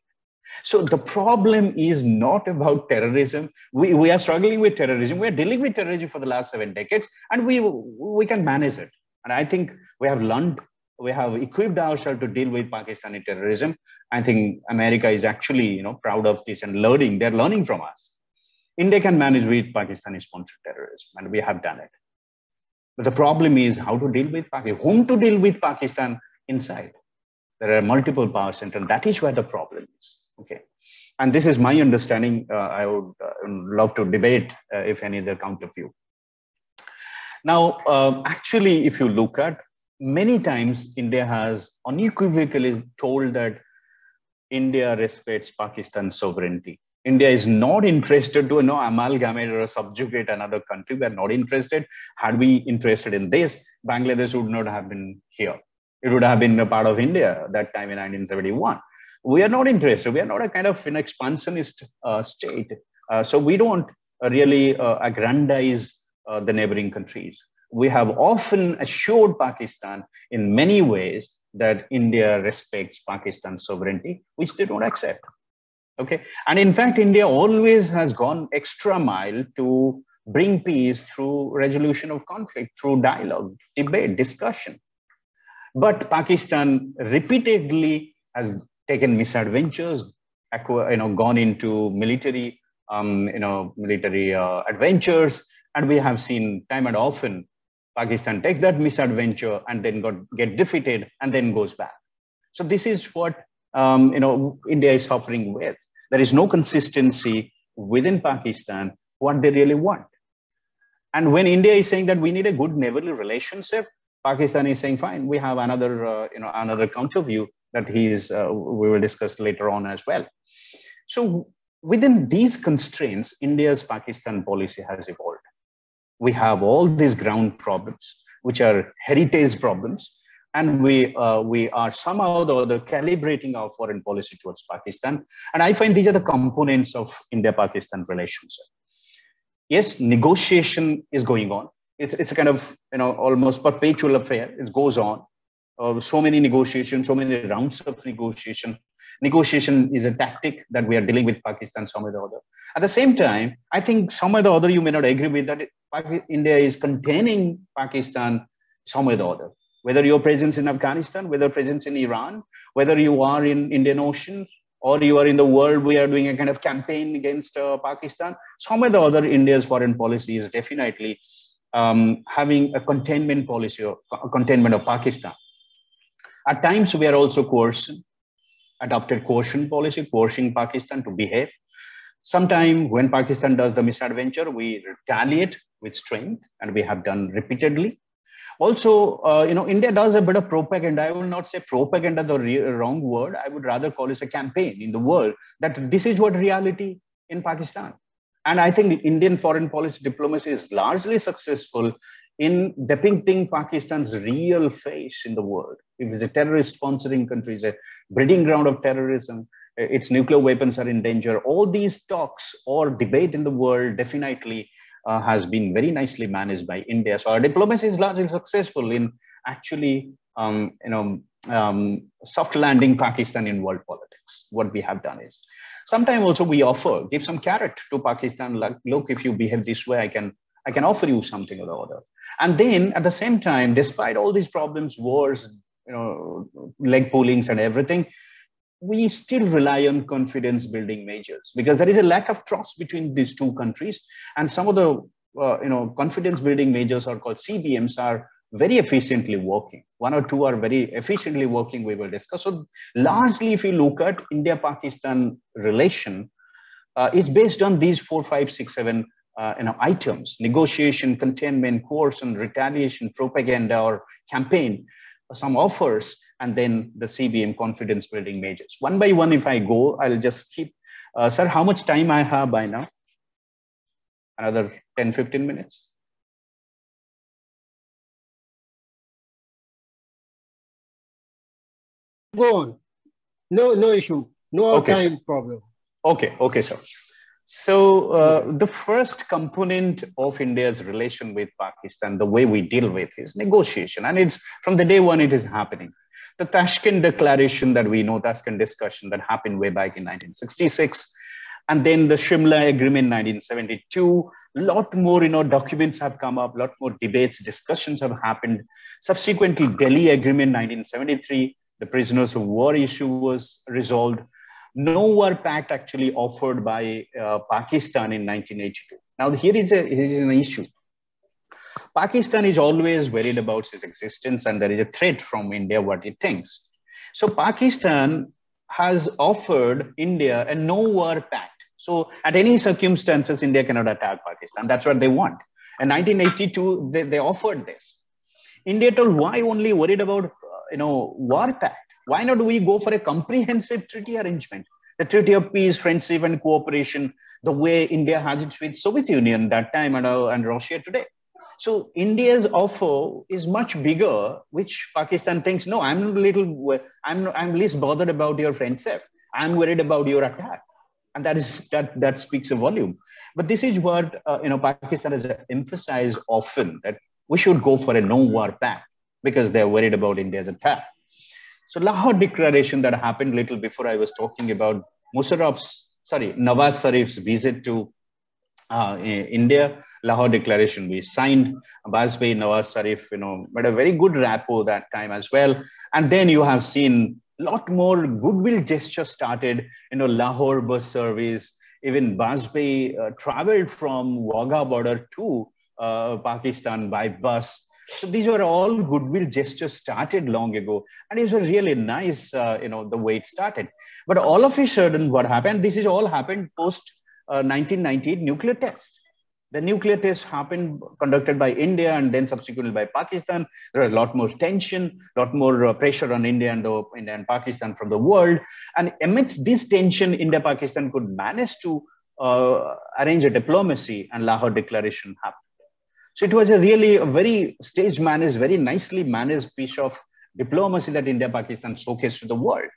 So the problem is not about terrorism. We are struggling with terrorism. We are dealing with terrorism for the last 7 decades, and we can manage it. And I think we have learned, we have equipped ourselves to deal with Pakistani terrorism. I think America is actually, proud of this and learning. They're learning from us. India can manage with Pakistani-sponsored terrorism, and we have done it. But the problem is how to deal with Pakistan, whom to deal with Pakistan inside. There are multiple power centers. That is where the problem is. Okay, and this is my understanding. I would love to debate if any other counter view. Now, actually, if you look at many times, India has unequivocally told that India respects Pakistan's sovereignty. India is not interested to amalgamate or subjugate another country. We are not interested. Had we interested in this, Bangladesh would not have been here. It would have been a part of India that time in 1971. We are not interested. We are not a kind of expansionist state. So we don't really aggrandize the neighboring countries. We have often assured Pakistan in many ways that India respects Pakistan's sovereignty, which they don't accept. Okay. And in fact, India always has gone extra mile to bring peace through resolution of conflict, through dialogue, debate, discussion. But Pakistan repeatedly has taken misadventures, gone into military, adventures. And we have seen time and often Pakistan takes that misadventure and then get defeated and then goes back. So this is what India is suffering with. There is no consistency within Pakistan what they really want. And when India is saying that we need a good neighborly relationship, Pakistan is saying, fine, we have another counter view that we will discuss later on as well. So within these constraints, India's Pakistan policy has evolved. We have all these ground problems, which are heritage problems. And we are somehow or the other calibrating our foreign policy towards Pakistan. And I find these are the components of India-Pakistan relationship. Yes, negotiation is going on. It's a kind of almost perpetual affair. It goes on. So many negotiations, so many rounds of negotiation. Negotiation is a tactic that we are dealing with Pakistan some way or the other. At the same time, I think some way or the other you may not agree with that India is containing Pakistan some way or the other. Whether your presence in Afghanistan, whether presence in Iran, whether you are in Indian Ocean, or you are in the world, we are doing a kind of campaign against Pakistan. Some way or the other, India's foreign policy is definitely having a containment policy or containment of Pakistan. At times, we are also adopted coercion policy, coercing Pakistan to behave. Sometimes when Pakistan does the misadventure, we retaliate with strength, and we have done repeatedly. Also, India does a bit of propaganda. I will not say propaganda, the wrong word. I would rather call it a campaign in the world that this is what reality in Pakistan. And I think Indian foreign policy diplomacy is largely successful in depicting Pakistan's real face in the world. If it's a terrorist sponsoring country, it's a breeding ground of terrorism, its nuclear weapons are in danger. All these talks or debate in the world definitely has been very nicely managed by India. So our diplomacy is largely successful in actually, soft landing Pakistan in world politics. What we have done is, sometimes also we give some carrot to Pakistan, like, look, if you behave this way, I can offer you something or the other. And then at the same time, despite all these problems, wars, leg pullings and everything, we still rely on confidence building measures because there is a lack of trust between these two countries. And some of the, confidence building measures are called CBMs are very efficiently working. One or two are very efficiently working, we will discuss. So largely, if you look at India-Pakistan relation, it's based on these 4, 5, 6, 7 items: negotiation, containment, coercion, retaliation, propaganda or campaign, some offers, and then the CBM, confidence building measures. One by one, if I go, I'll just keep, sir, how much time I have by now? Another 10, 15 minutes? Go on. No issue. No Okay, time problem. Okay, sir. So the first component of India's relation with Pakistan, the way we deal with is negotiation. And it's from the day one, it is happening. The Tashkent Declaration that we know, Tashkent discussion that happened way back in 1966. And then the Shimla Agreement 1972, a lot more, documents have come up, a lot more debates, discussions have happened. Subsequently, Delhi Agreement 1973, the prisoners of war issue was resolved. No War Pact actually offered by Pakistan in 1982. Now, here is an issue. Pakistan is always worried about its existence, and there is a threat from India, what it thinks. So Pakistan has offered India a no war pact. So at any circumstances, India cannot attack Pakistan. That's what they want. In 1982, they offered this. India told, why only worried about war pact? Why not we go for a comprehensive treaty arrangement? The Treaty of Peace, Friendship and Cooperation, the way India has it with Soviet Union that time and Russia today. So India's offer is much bigger, which Pakistan thinks, no, I'm least bothered about your friendship. I'm worried about your attack. And that speaks a volume. But this is what Pakistan has emphasized often, that we should go for a no-war pact because they're worried about India's attack. So Lahore Declaration that happened little before I was talking about Nawaz Sharif's visit to India, Lahore Declaration we signed. Bajpayee, Nawaz Sharif, had a very good rapport that time as well. And then you have seen a lot more goodwill gesture started, Lahore bus service. Even Bajpayee traveled from Wagah border to Pakistan by bus. So these were all goodwill gestures started long ago. And it was really nice, the way it started. But all of a sudden, what happened? This is all happened post 1998 nuclear test. The nuclear test happened, conducted by India and then subsequently by Pakistan. There was a lot more tension, a lot more pressure on India and Pakistan from the world. And amidst this tension, India-Pakistan could manage to arrange a diplomacy, and Lahore Declaration happened. So it was a very stage managed, very nicely managed piece of diplomacy that India-Pakistan showcased to the world.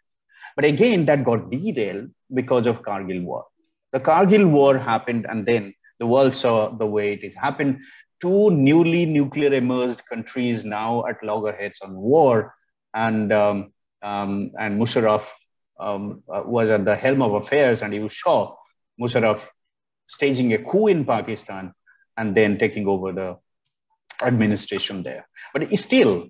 But again, that got derailed because of Kargil War. The Kargil War happened, and then the world saw the way it happened. Two newly nuclear emerged countries now at loggerheads on war, and Musharraf was at the helm of affairs, and you saw Musharraf staging a coup in Pakistan and then taking over the administration there. But still,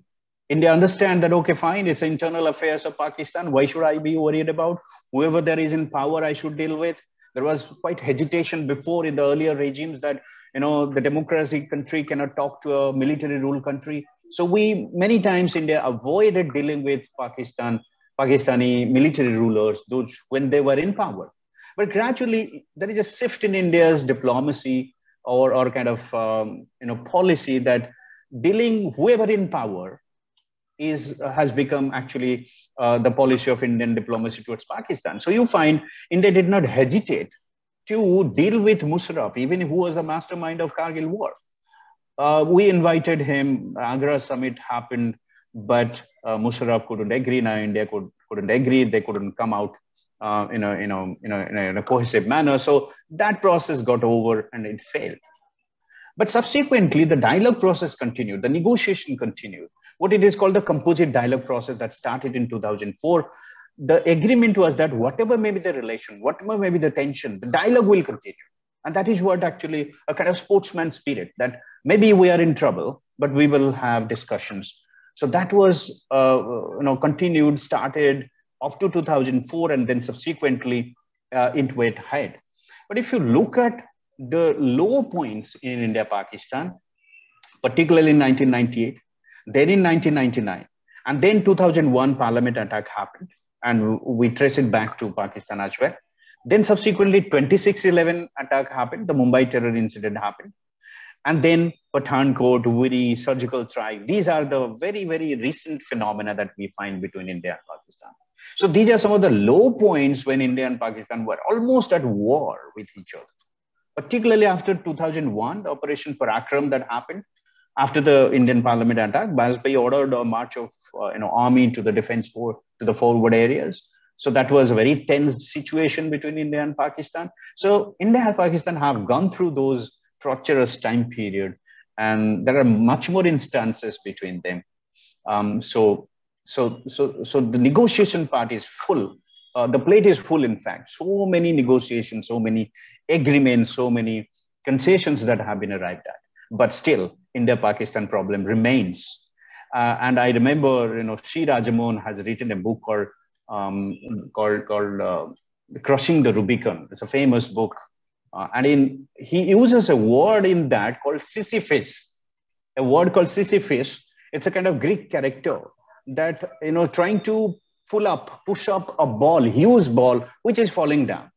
India understand that, okay, fine, it's internal affairs of Pakistan. Why should I be worried about? Whoever there is in power, I should deal with. There was quite hesitation before in the earlier regimes that, the democratic country cannot talk to a military rule country. So many times India avoided dealing with Pakistani military rulers, those when they were in power. But gradually there is a shift in India's diplomacy or kind of, policy that dealing whoever in power has become actually the policy of Indian diplomacy towards Pakistan. So you find India did not hesitate to deal with Musharraf, even who was the mastermind of Kargil War. We invited him. Agra summit happened, but Musharraf couldn't agree. Now India couldn't agree. They couldn't come out in a cohesive manner. So that process got over and it failed. But subsequently, the dialogue process continued. The negotiation continued. What it is called the composite dialogue process that started in 2004. The agreement was that whatever may be the relation, whatever may be the tension, the dialogue will continue. And that is what actually a kind of sportsman spirit, that maybe we are in trouble, but we will have discussions. So that was, continued, started up to 2004, and then subsequently it went ahead. But if you look at the low points in India-Pakistan, particularly in 1998, then in 1999, and then 2001 parliament attack happened, and we trace it back to Pakistan as well. Then subsequently 26/11 attack happened, the Mumbai terror incident happened. And then Pathankot, Uri, surgical strike. These are the very, very recent phenomena that we find between India and Pakistan. So these are some of the low points when India and Pakistan were almost at war with each other. Particularly after 2001, the Operation Parakram that happened, after the Indian parliament attack, Bajpayee ordered a march of army to the defense to the forward areas. So that was a very tense situation between India and Pakistan. So India and Pakistan have gone through those torturous time period, and there are much more instances between them. So the negotiation part is full. The plate is full, in fact. So many negotiations, so many agreements, so many concessions that have been arrived at. But still, India-Pakistan problem remains. And I remember, Sri Rajamohan has written a book called Crushing the Rubicon. It's a famous book. And he uses a word in that called Sisyphus. A word called Sisyphus. It's a kind of Greek character that, trying to push up a ball, huge ball, which is falling down.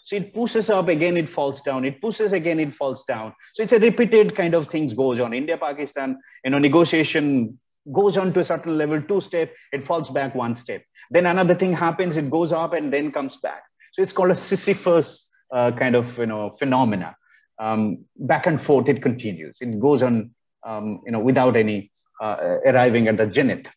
So it pushes up, again it falls down. It pushes again, it falls down. So it's a repeated kind of things goes on. India-Pakistan, negotiation goes on to a certain level, 2 step, it falls back 1 step. Then another thing happens, it goes up and then comes back. So it's called a Sisyphus kind of phenomena. Back and forth, it continues. It goes on, without any arriving at the zenith.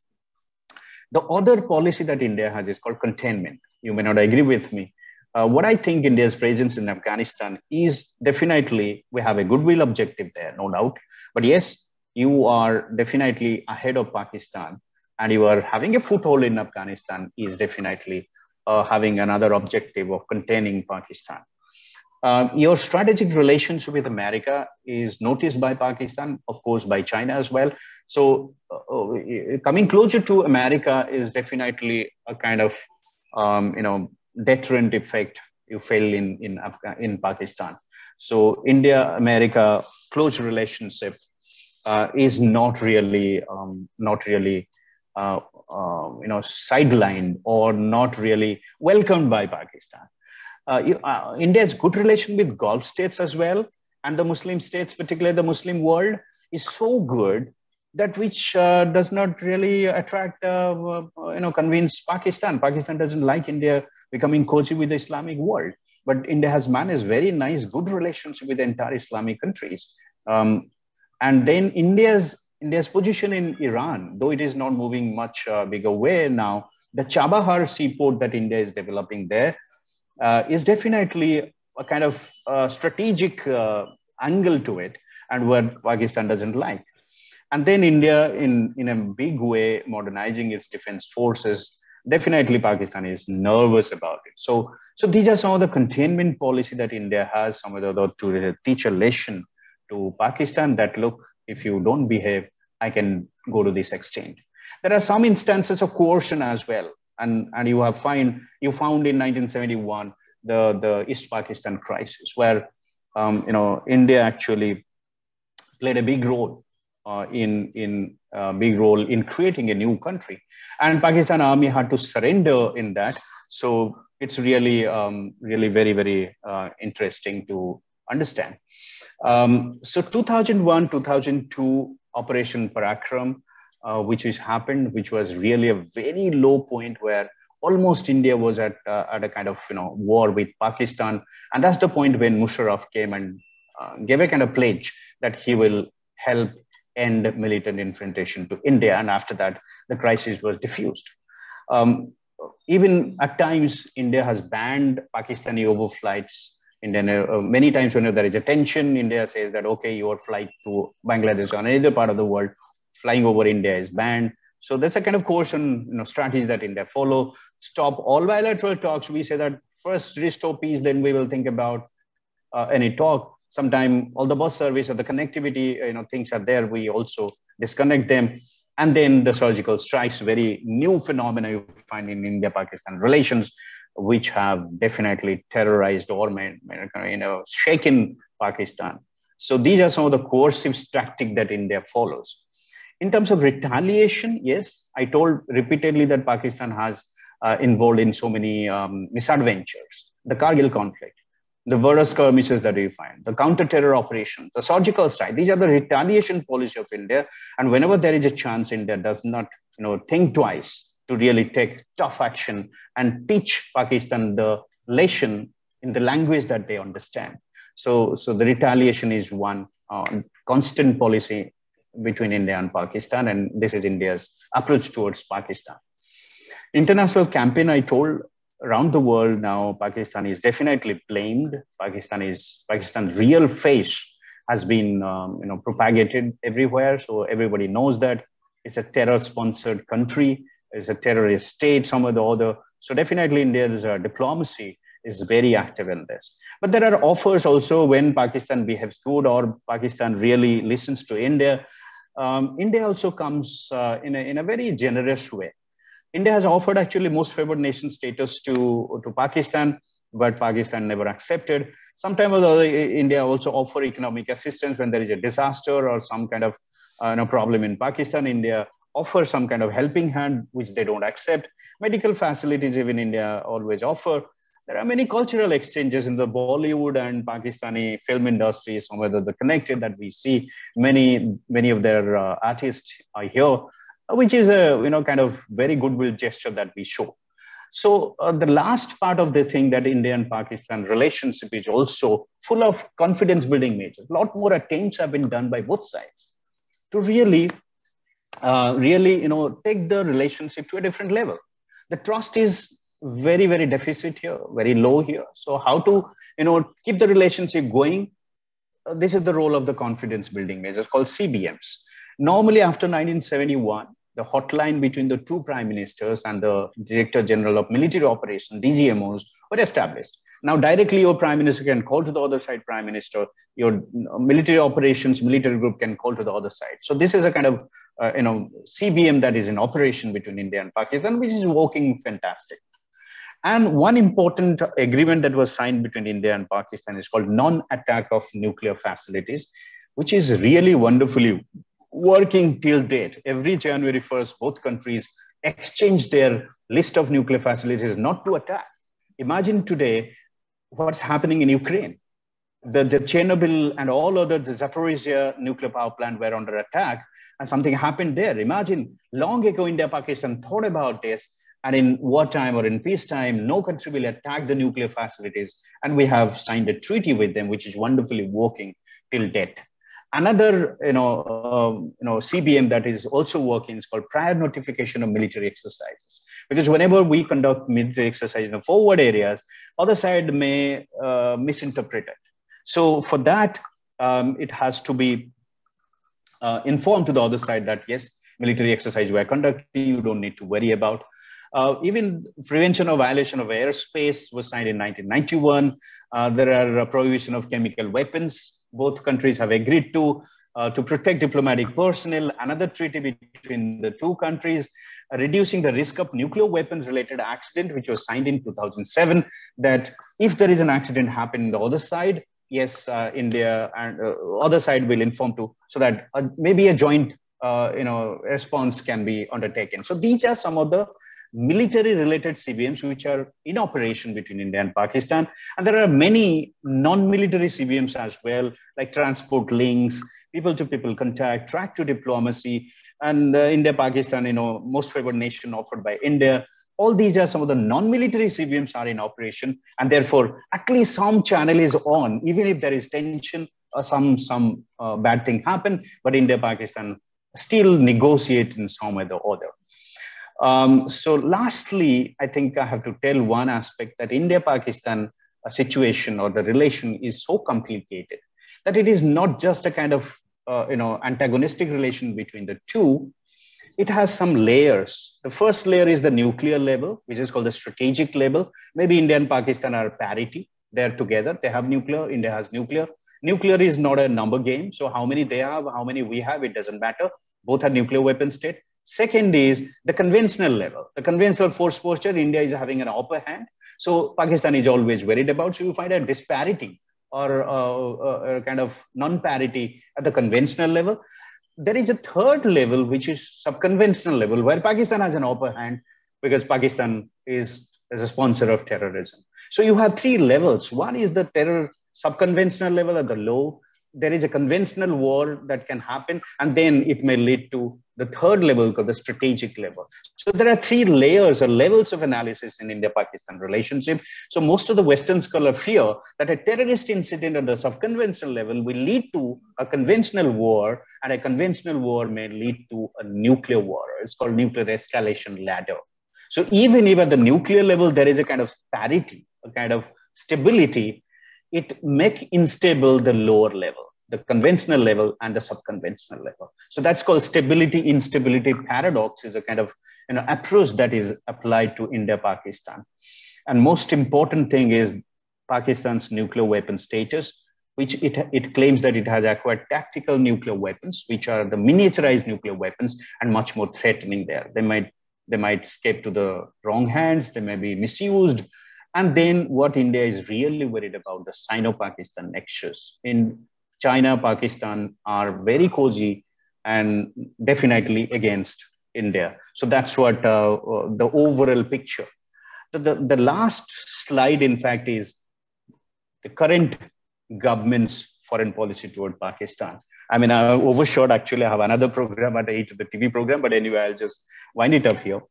The other policy that India has is called containment. You may not agree with me. What I think India's presence in Afghanistan is definitely, we have a goodwill objective there, no doubt. But yes, you are definitely ahead of Pakistan, and you are having a foothold in Afghanistan is definitely having another objective of containing Pakistan. Your strategic relationship with America is noticed by Pakistan, of course, by China as well. So coming closer to America is definitely a kind of, deterrent effect you feel in Pakistan. So India-America close relationship is not really sidelined or not really welcomed by Pakistan. India has good relation with Gulf states as well, and the Muslim states, particularly the Muslim world, is so good that which does not really attract, convince Pakistan. Pakistan doesn't like India becoming cozy with the Islamic world, but India has managed very nice, good relationship with the entire Islamic countries. And then India's position in Iran, though it is not moving much bigger way now, the Chabahar seaport that India is developing there is definitely a kind of strategic angle to it, and what Pakistan doesn't like. And then India, in a big way, modernizing its defense forces, definitely Pakistan is nervous about it. So these are some of the containment policy that India has, some of the to teach a lesson to Pakistan that, look, if you don't behave, I can go to this extent. There are some instances of coercion as well. And you found in 1971 the East Pakistan crisis, where India actually played a big role in creating a new country, and Pakistan army had to surrender in that. So it's really very, very interesting to understand. So 2001, 2002 Operation Parakram, which was really a very low point where almost India was at a kind of war with Pakistan, and that's the point when Musharraf came and gave a kind of pledge that he will help end militant infiltration to India, and after that the crisis was diffused. Even at times, India has banned Pakistani overflights. Many times when there is a tension, India says that, okay, your flight to Bangladesh or any other part of the world, flying over India is banned. So that's a kind of coercion strategy that India follow. Stop all bilateral talks. We say that first restore peace, then we will think about any talk. Sometimes all the bus service or the connectivity, things are there. We also disconnect them. And then the surgical strikes, very new phenomena you find in India-Pakistan relations, which have definitely terrorized or shaken Pakistan. So these are some of the coercive tactics that India follows. In terms of retaliation, yes, I told repeatedly that Pakistan has involved in so many misadventures. The Kargil conflict, the border skirmishes that we find, the counter-terror operations, the surgical strike. These are the retaliation policy of India. And whenever there is a chance, India does not think twice to really take tough action and teach Pakistan the lesson in the language that they understand. So the retaliation is one constant policy between India and Pakistan, and this is India's approach towards Pakistan. International campaign, I told around the world now, Pakistan is definitely blamed. Pakistan's real face has been propagated everywhere. So everybody knows that it's a terror-sponsored country. It's a terrorist state, some of the other. So definitely India's diplomacy is very active in this. But there are offers also when Pakistan behaves good or Pakistan really listens to India. India also comes in a very generous way. India has offered actually most favored nation status to Pakistan, but Pakistan never accepted. Sometimes India also offer economic assistance when there is a disaster or some kind of problem in Pakistan. India offer some kind of helping hand, which they don't accept. Medical facilities, even India always offer. There are many cultural exchanges in the Bollywood and Pakistani film industry, somewhere that they're connected, that we see many of their artists are here, which is a kind of very goodwill gesture that we show. So the last part of the thing, that India and Pakistan relationship is also full of confidence building measures. A lot more attempts have been done by both sides to really, take the relationship to a different level. The trust is very, very deficit here, very low here. So how to, keep the relationship going? This is the role of the confidence building measures called CBMs. Normally, after 1971, the hotline between the two prime ministers and the Director General of Military Operations, DGMOs, were established. Now, directly your prime minister can call to the other side prime minister, your military operations, military group can call to the other side. So this is a kind of, CBM that is in operation between India and Pakistan, which is working fantastic. And one important agreement that was signed between India and Pakistan is called non-attack of nuclear facilities, which is really wonderfully working till date. Every January 1st, both countries exchange their list of nuclear facilities not to attack. Imagine today what's happening in Ukraine. The Chernobyl and all other, the Zaporizhia nuclear power plant were under attack, and something happened there. Imagine long ago, India, Pakistan thought about this, and in wartime or in peacetime, no country will attack the nuclear facilities. And we have signed a treaty with them, which is wonderfully working till date. Another, CBM that is also working is called prior notification of military exercises. Because whenever we conduct military exercises in the forward areas, other side may misinterpret it. So for that, it has to be informed to the other side that, yes, military exercise we are conducting, you don't need to worry about. Even prevention of violation of airspace was signed in 1991. There are a prohibition of chemical weapons. Both countries have agreed to protect diplomatic personnel. Another treaty between the two countries, reducing the risk of nuclear weapons related accident, which was signed in 2007, that if there is an accident happen on the other side, yes, India and other side will inform to, so that maybe a joint response can be undertaken. So these are some of the military related CBMs which are in operation between India and Pakistan. And there are many non-military CBMs as well, like transport links, people-to-people contact, track to diplomacy, and India-Pakistan, most favored nation offered by India. All these are some of the non-military CBMs are in operation, and therefore at least some channel is on, even if there is tension or some bad thing happen, but India-Pakistan still negotiate in some way or other. So lastly, I think I have to tell one aspect, that India-Pakistan situation or the relation is so complicated that it is not just a kind of antagonistic relation between the two. It has some layers. The first layer is the nuclear level, which is called the strategic level. Maybe India and Pakistan are parity. They're together. They have nuclear. India has nuclear. Nuclear is not a number game. So how many they have, how many we have, it doesn't matter. Both are nuclear weapon state. Second is the conventional level. The conventional force posture, India is having an upper hand. So Pakistan is always worried about. So you find a disparity or a kind of non-parity at the conventional level. There is a third level, which is sub-conventional level, where Pakistan has an upper hand because Pakistan is a sponsor of terrorism. So you have three levels. One is the terror sub-conventional level at the low. There is a conventional war that can happen, and then it may lead to the third level called the strategic level. So there are three layers or levels of analysis in India-Pakistan relationship. So most of the Western scholars fear that a terrorist incident at the sub-conventional level will lead to a conventional war, and a conventional war may lead to a nuclear war. It's called nuclear escalation ladder. So even if at the nuclear level, there is a kind of parity, a kind of stability, it makes unstable the lower level, the conventional level and the sub-conventional level. So that's called stability instability paradox, is a kind of approach that is applied to India-Pakistan. And most important thing is Pakistan's nuclear weapon status, which it claims that it has acquired tactical nuclear weapons, which are the miniaturized nuclear weapons and much more threatening there. They might escape to the wrong hands, they may be misused. And then what India is really worried about, the Sino-Pakistan nexus. In China, Pakistan are very cozy and definitely against India. So that's what the overall picture. The last slide, in fact, is the current government's foreign policy toward Pakistan. I mean, I overshot, actually. I have another program at 8, the TV program, but anyway, I'll just wind it up here.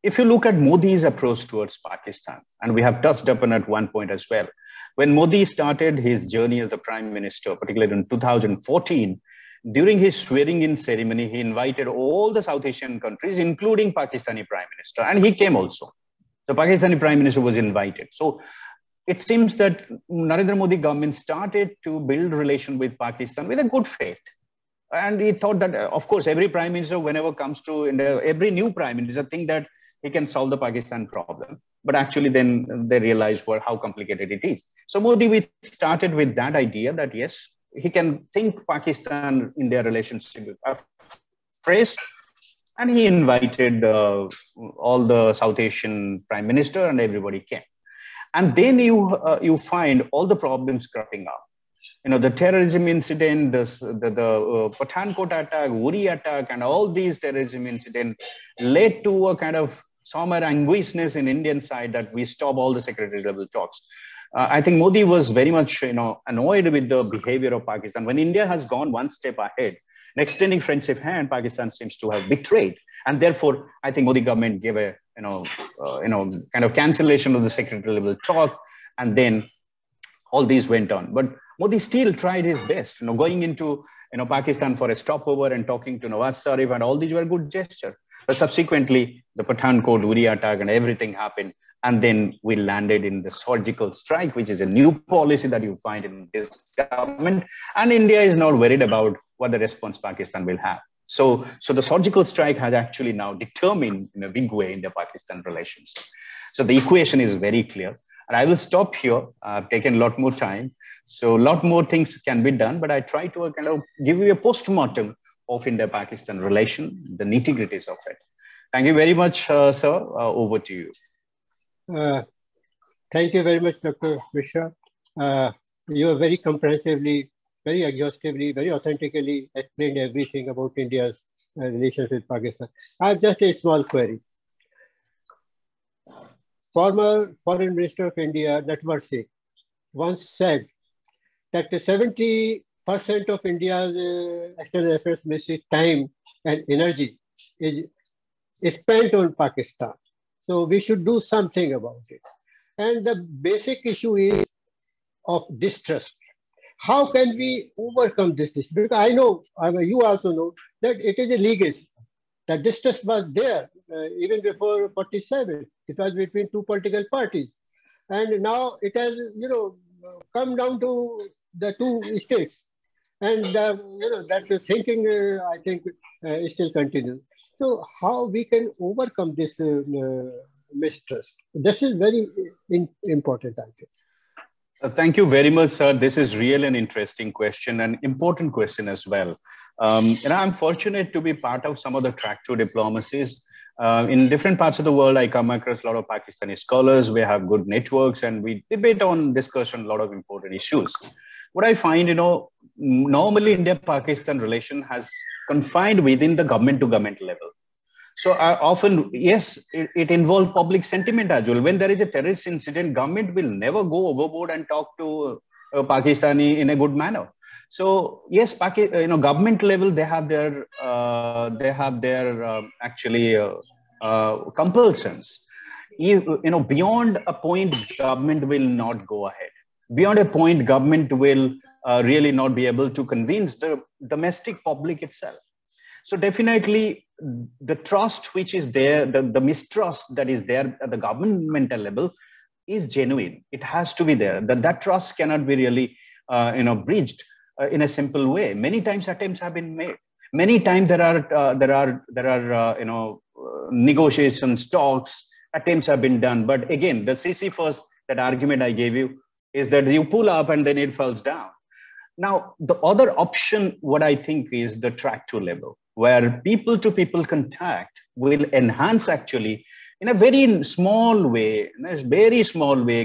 if you look at Modi's approach towards Pakistan, and we have touched upon at one point as well, when Modi started his journey as the prime minister, particularly in 2014, during his swearing-in ceremony, he invited all the South Asian countries, including Pakistani prime minister, and he came also. The Pakistani prime minister was invited. So it seems that Narendra Modi government started to build relation with Pakistan with a good faith. And he thought that, of course, every prime minister, whenever comes to India, every new prime minister think that he can solve the Pakistan problem. But actually then they realized how complicated it is. So Modi started with that idea that, yes, he can think Pakistan-India relationship phrase. And he invited all the South Asian prime minister and everybody came. And then you find all the problems cropping up. The terrorism incident, the Pathankot attack, Uri attack, and all these terrorism incidents led to a kind of somber anguishness in Indian side that we stop all the secretary level talks. I think Modi was very much, annoyed with the behavior of Pakistan. When India has gone one step ahead, an extending friendship hand, Pakistan seems to have betrayed, and therefore, I think Modi government gave a, kind of cancellation of the secretary level talk, and then all these went on. But Modi still tried his best, going into Pakistan for a stopover and talking to Nawaz Sharif, and all these were good gestures. But subsequently, the Pathankot, Uri attack, and everything happened. And then we landed in the surgical strike, which is a new policy that you find in this government. And India is not worried about what the response Pakistan will have. So the surgical strike has actually now determined in a big way in the Pakistan relations. So the equation is very clear. And I will stop here. I've taken a lot more time. So a lot more things can be done, but I try to kind of give you a postmortem of India-Pakistan relation, the nitty-gritties of it. Thank you very much, sir. Over to you. Thank you very much, Dr. Mishra. You have very comprehensively, very exhaustively, very authentically explained everything about India's relations with Pakistan. I have just a small query. Former Foreign Minister of India, Natwar Singh, once said that 70% of India's external affairs ministry time and energy is spent on Pakistan. So we should do something about it. And the basic issue is of distrust. How can we overcome this distrust? Because I know, you also know, that it is a legacy. The distrust was there even before 47. It was between two political parties. And now it has, come down to the two states. And, that thinking, I think, still continues. So how we can overcome this mistrust? This is very important, I think. Thank you very much, sir. This is really an interesting question, an important question as well. I'm fortunate to be part of some of the track to diplomacies. In different parts of the world, I come across a lot of Pakistani scholars. We have good networks and we debate on, discuss on a lot of important issues. What I find, normally India-Pakistan relation has confined within the government-to-government level. So often, yes, it involves public sentiment as well. When there is a terrorist incident, government will never go overboard and talk to Pakistani in a good manner. So yes, government level, they have their compulsions. Beyond a point, government will not go ahead. Beyond a point, government will really not be able to convince the domestic public itself. So definitely the trust which is there, the mistrust that is there at the governmental level is genuine. It has to be there. That trust cannot be really, bridged in a simple way. Many times attempts have been made. Many times there are negotiations, talks, attempts have been done. But again, the Sisyphus, that argument I gave you, is that you pull up and then it falls down. Now, the other option, what I think is the track to level, where people-to-people contact will enhance actually in a very small way,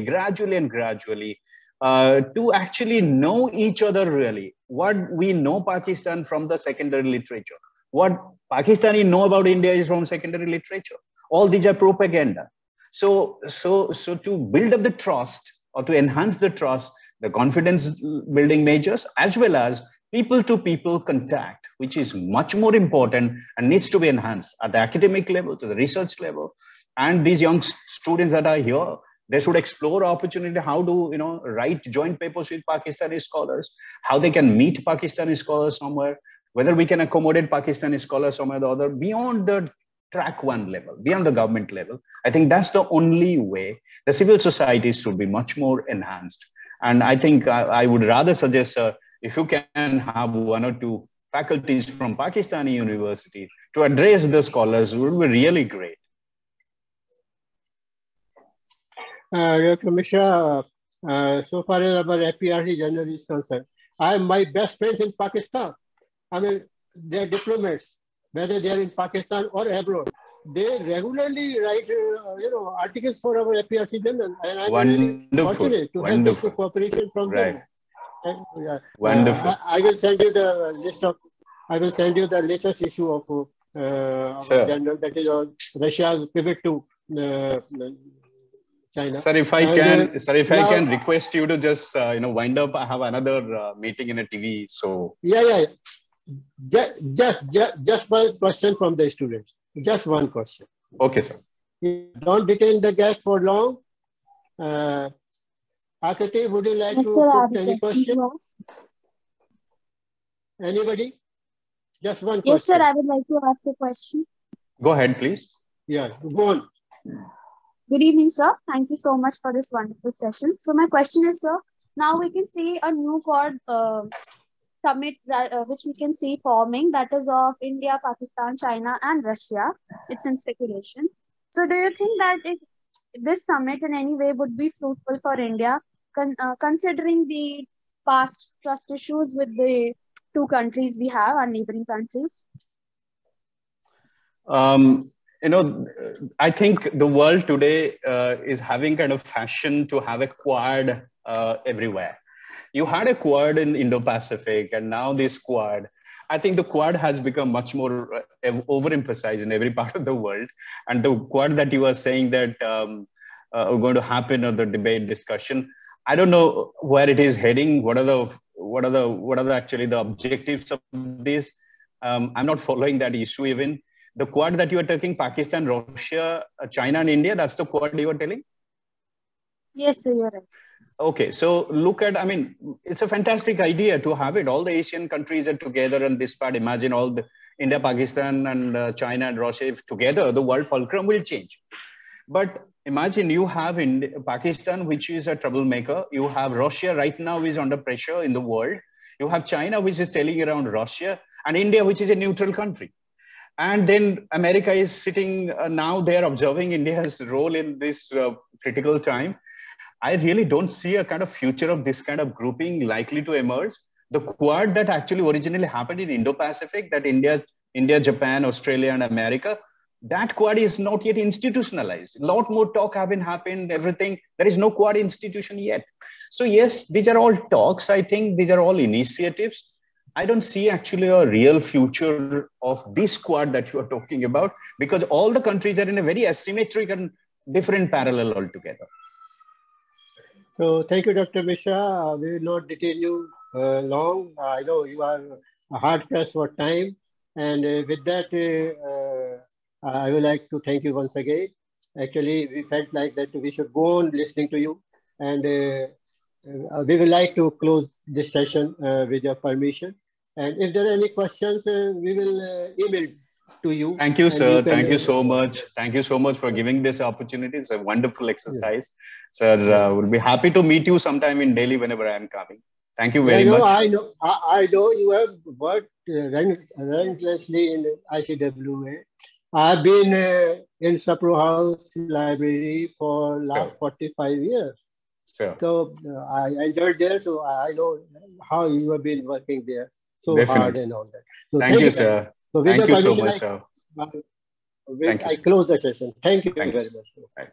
gradually, to actually know each other really. What we know Pakistan from the secondary literature. What Pakistani know about India is from secondary literature. All these are propaganda. So to build up the trust or to enhance the trust, the confidence building measures, as well as people-to-people contact, which is much more important and needs to be enhanced at the academic level, to the research level, And these young students that are here, they should explore opportunity, how to, write joint papers with Pakistani scholars, how they can meet Pakistani scholars somewhere, whether we can accommodate Pakistani scholars somewhere or the other, beyond the track one level, beyond the government level. I think that's the only way. The civil society should be much more enhanced. And I think I would rather suggest, if you can have one or two faculties from Pakistani university to address the scholars, would be really great. Dr. Mishra, so far as our APRC journal is concerned, I have my best friends in Pakistan. I mean, they're diplomats, whether they're in Pakistan or abroad. They regularly write, articles for our APRC journal, and I'm really fortunate to have this cooperation from them. And, Wonderful. I will send you the list of. I will send you the latest issue of our journal, that is on Russia's pivot to China. Sir, if I can request you to just wind up. I have another meeting in a TV. So yeah. Just one question from the students. Just one question. Okay, sir. Don't detain the guest for long. Akati, would you like to put any question? Anybody? Just one question. Yes, sir. I would like to ask a question. Go ahead, please. Yeah, go on. Good evening, sir. Thank you so much for this wonderful session. So my question is, sir, now we can see a new Quad summit which we can see forming, that is of India, Pakistan, China, and Russia. It's in speculation. So do you think that this summit in any way would be fruitful for India, considering the past trust issues with the two countries we have, our neighboring countries? I think the world today is having kind of fashion to have a Quad everywhere. You had a Quad in Indo-Pacific, and now this Quad. I think the Quad has become much more overemphasized in every part of the world. And the Quad that you are saying that are going to happen, or the debate discussion, I don't know where it is heading. What are actually the objectives of this? I'm not following that issue even. The Quad that you are talking, Pakistan, Russia, China, and India, that's the Quad you are telling? Yes, sir, you're right. Okay, so look at, it's a fantastic idea to have it. All the Asian countries are together on this part. Imagine all the India, Pakistan, and China and Russia, if together, the world fulcrum will change. But imagine you have Pakistan, which is a troublemaker. You have Russia right now is under pressure in the world. You have China, which is telling around Russia, and India, which is a neutral country. And then America is sitting, now they're observing India's role in this critical time. I really don't see a kind of future of this kind of grouping likely to emerge. The Quad that actually originally happened in Indo-Pacific, that India, Japan, Australia, and America, that Quad is not yet institutionalized. A lot more talk having happened, everything. There is no Quad institution yet. So yes, these are all talks. I think these are all initiatives. I don't see actually a real future of this Quad that you are talking about, because all the countries are in a very asymmetric and different parallel altogether. So thank you, Dr. Mishra. We will not detain you long. I know you are hard pressed for time. And with that, I would like to thank you once again. Actually, we felt like that we should go on listening to you. And we would like to close this session with your permission. And if there are any questions, we will email to you. Thank you, sir. Thank you so much. Thank you so much for giving this opportunity. It's a wonderful exercise. Yeah. Sir, we'll be happy to meet you sometime in Delhi whenever I am coming. Thank you very much. I know you have worked relentlessly in ICWA. I've been in Sapro House Library for last 45 years. Sure. So I enjoyed there. So I know how you have been working there so Definitely. hard and all that. So thank you, sir. So thank you so much, sir. I close the session. Thank you very much. Right.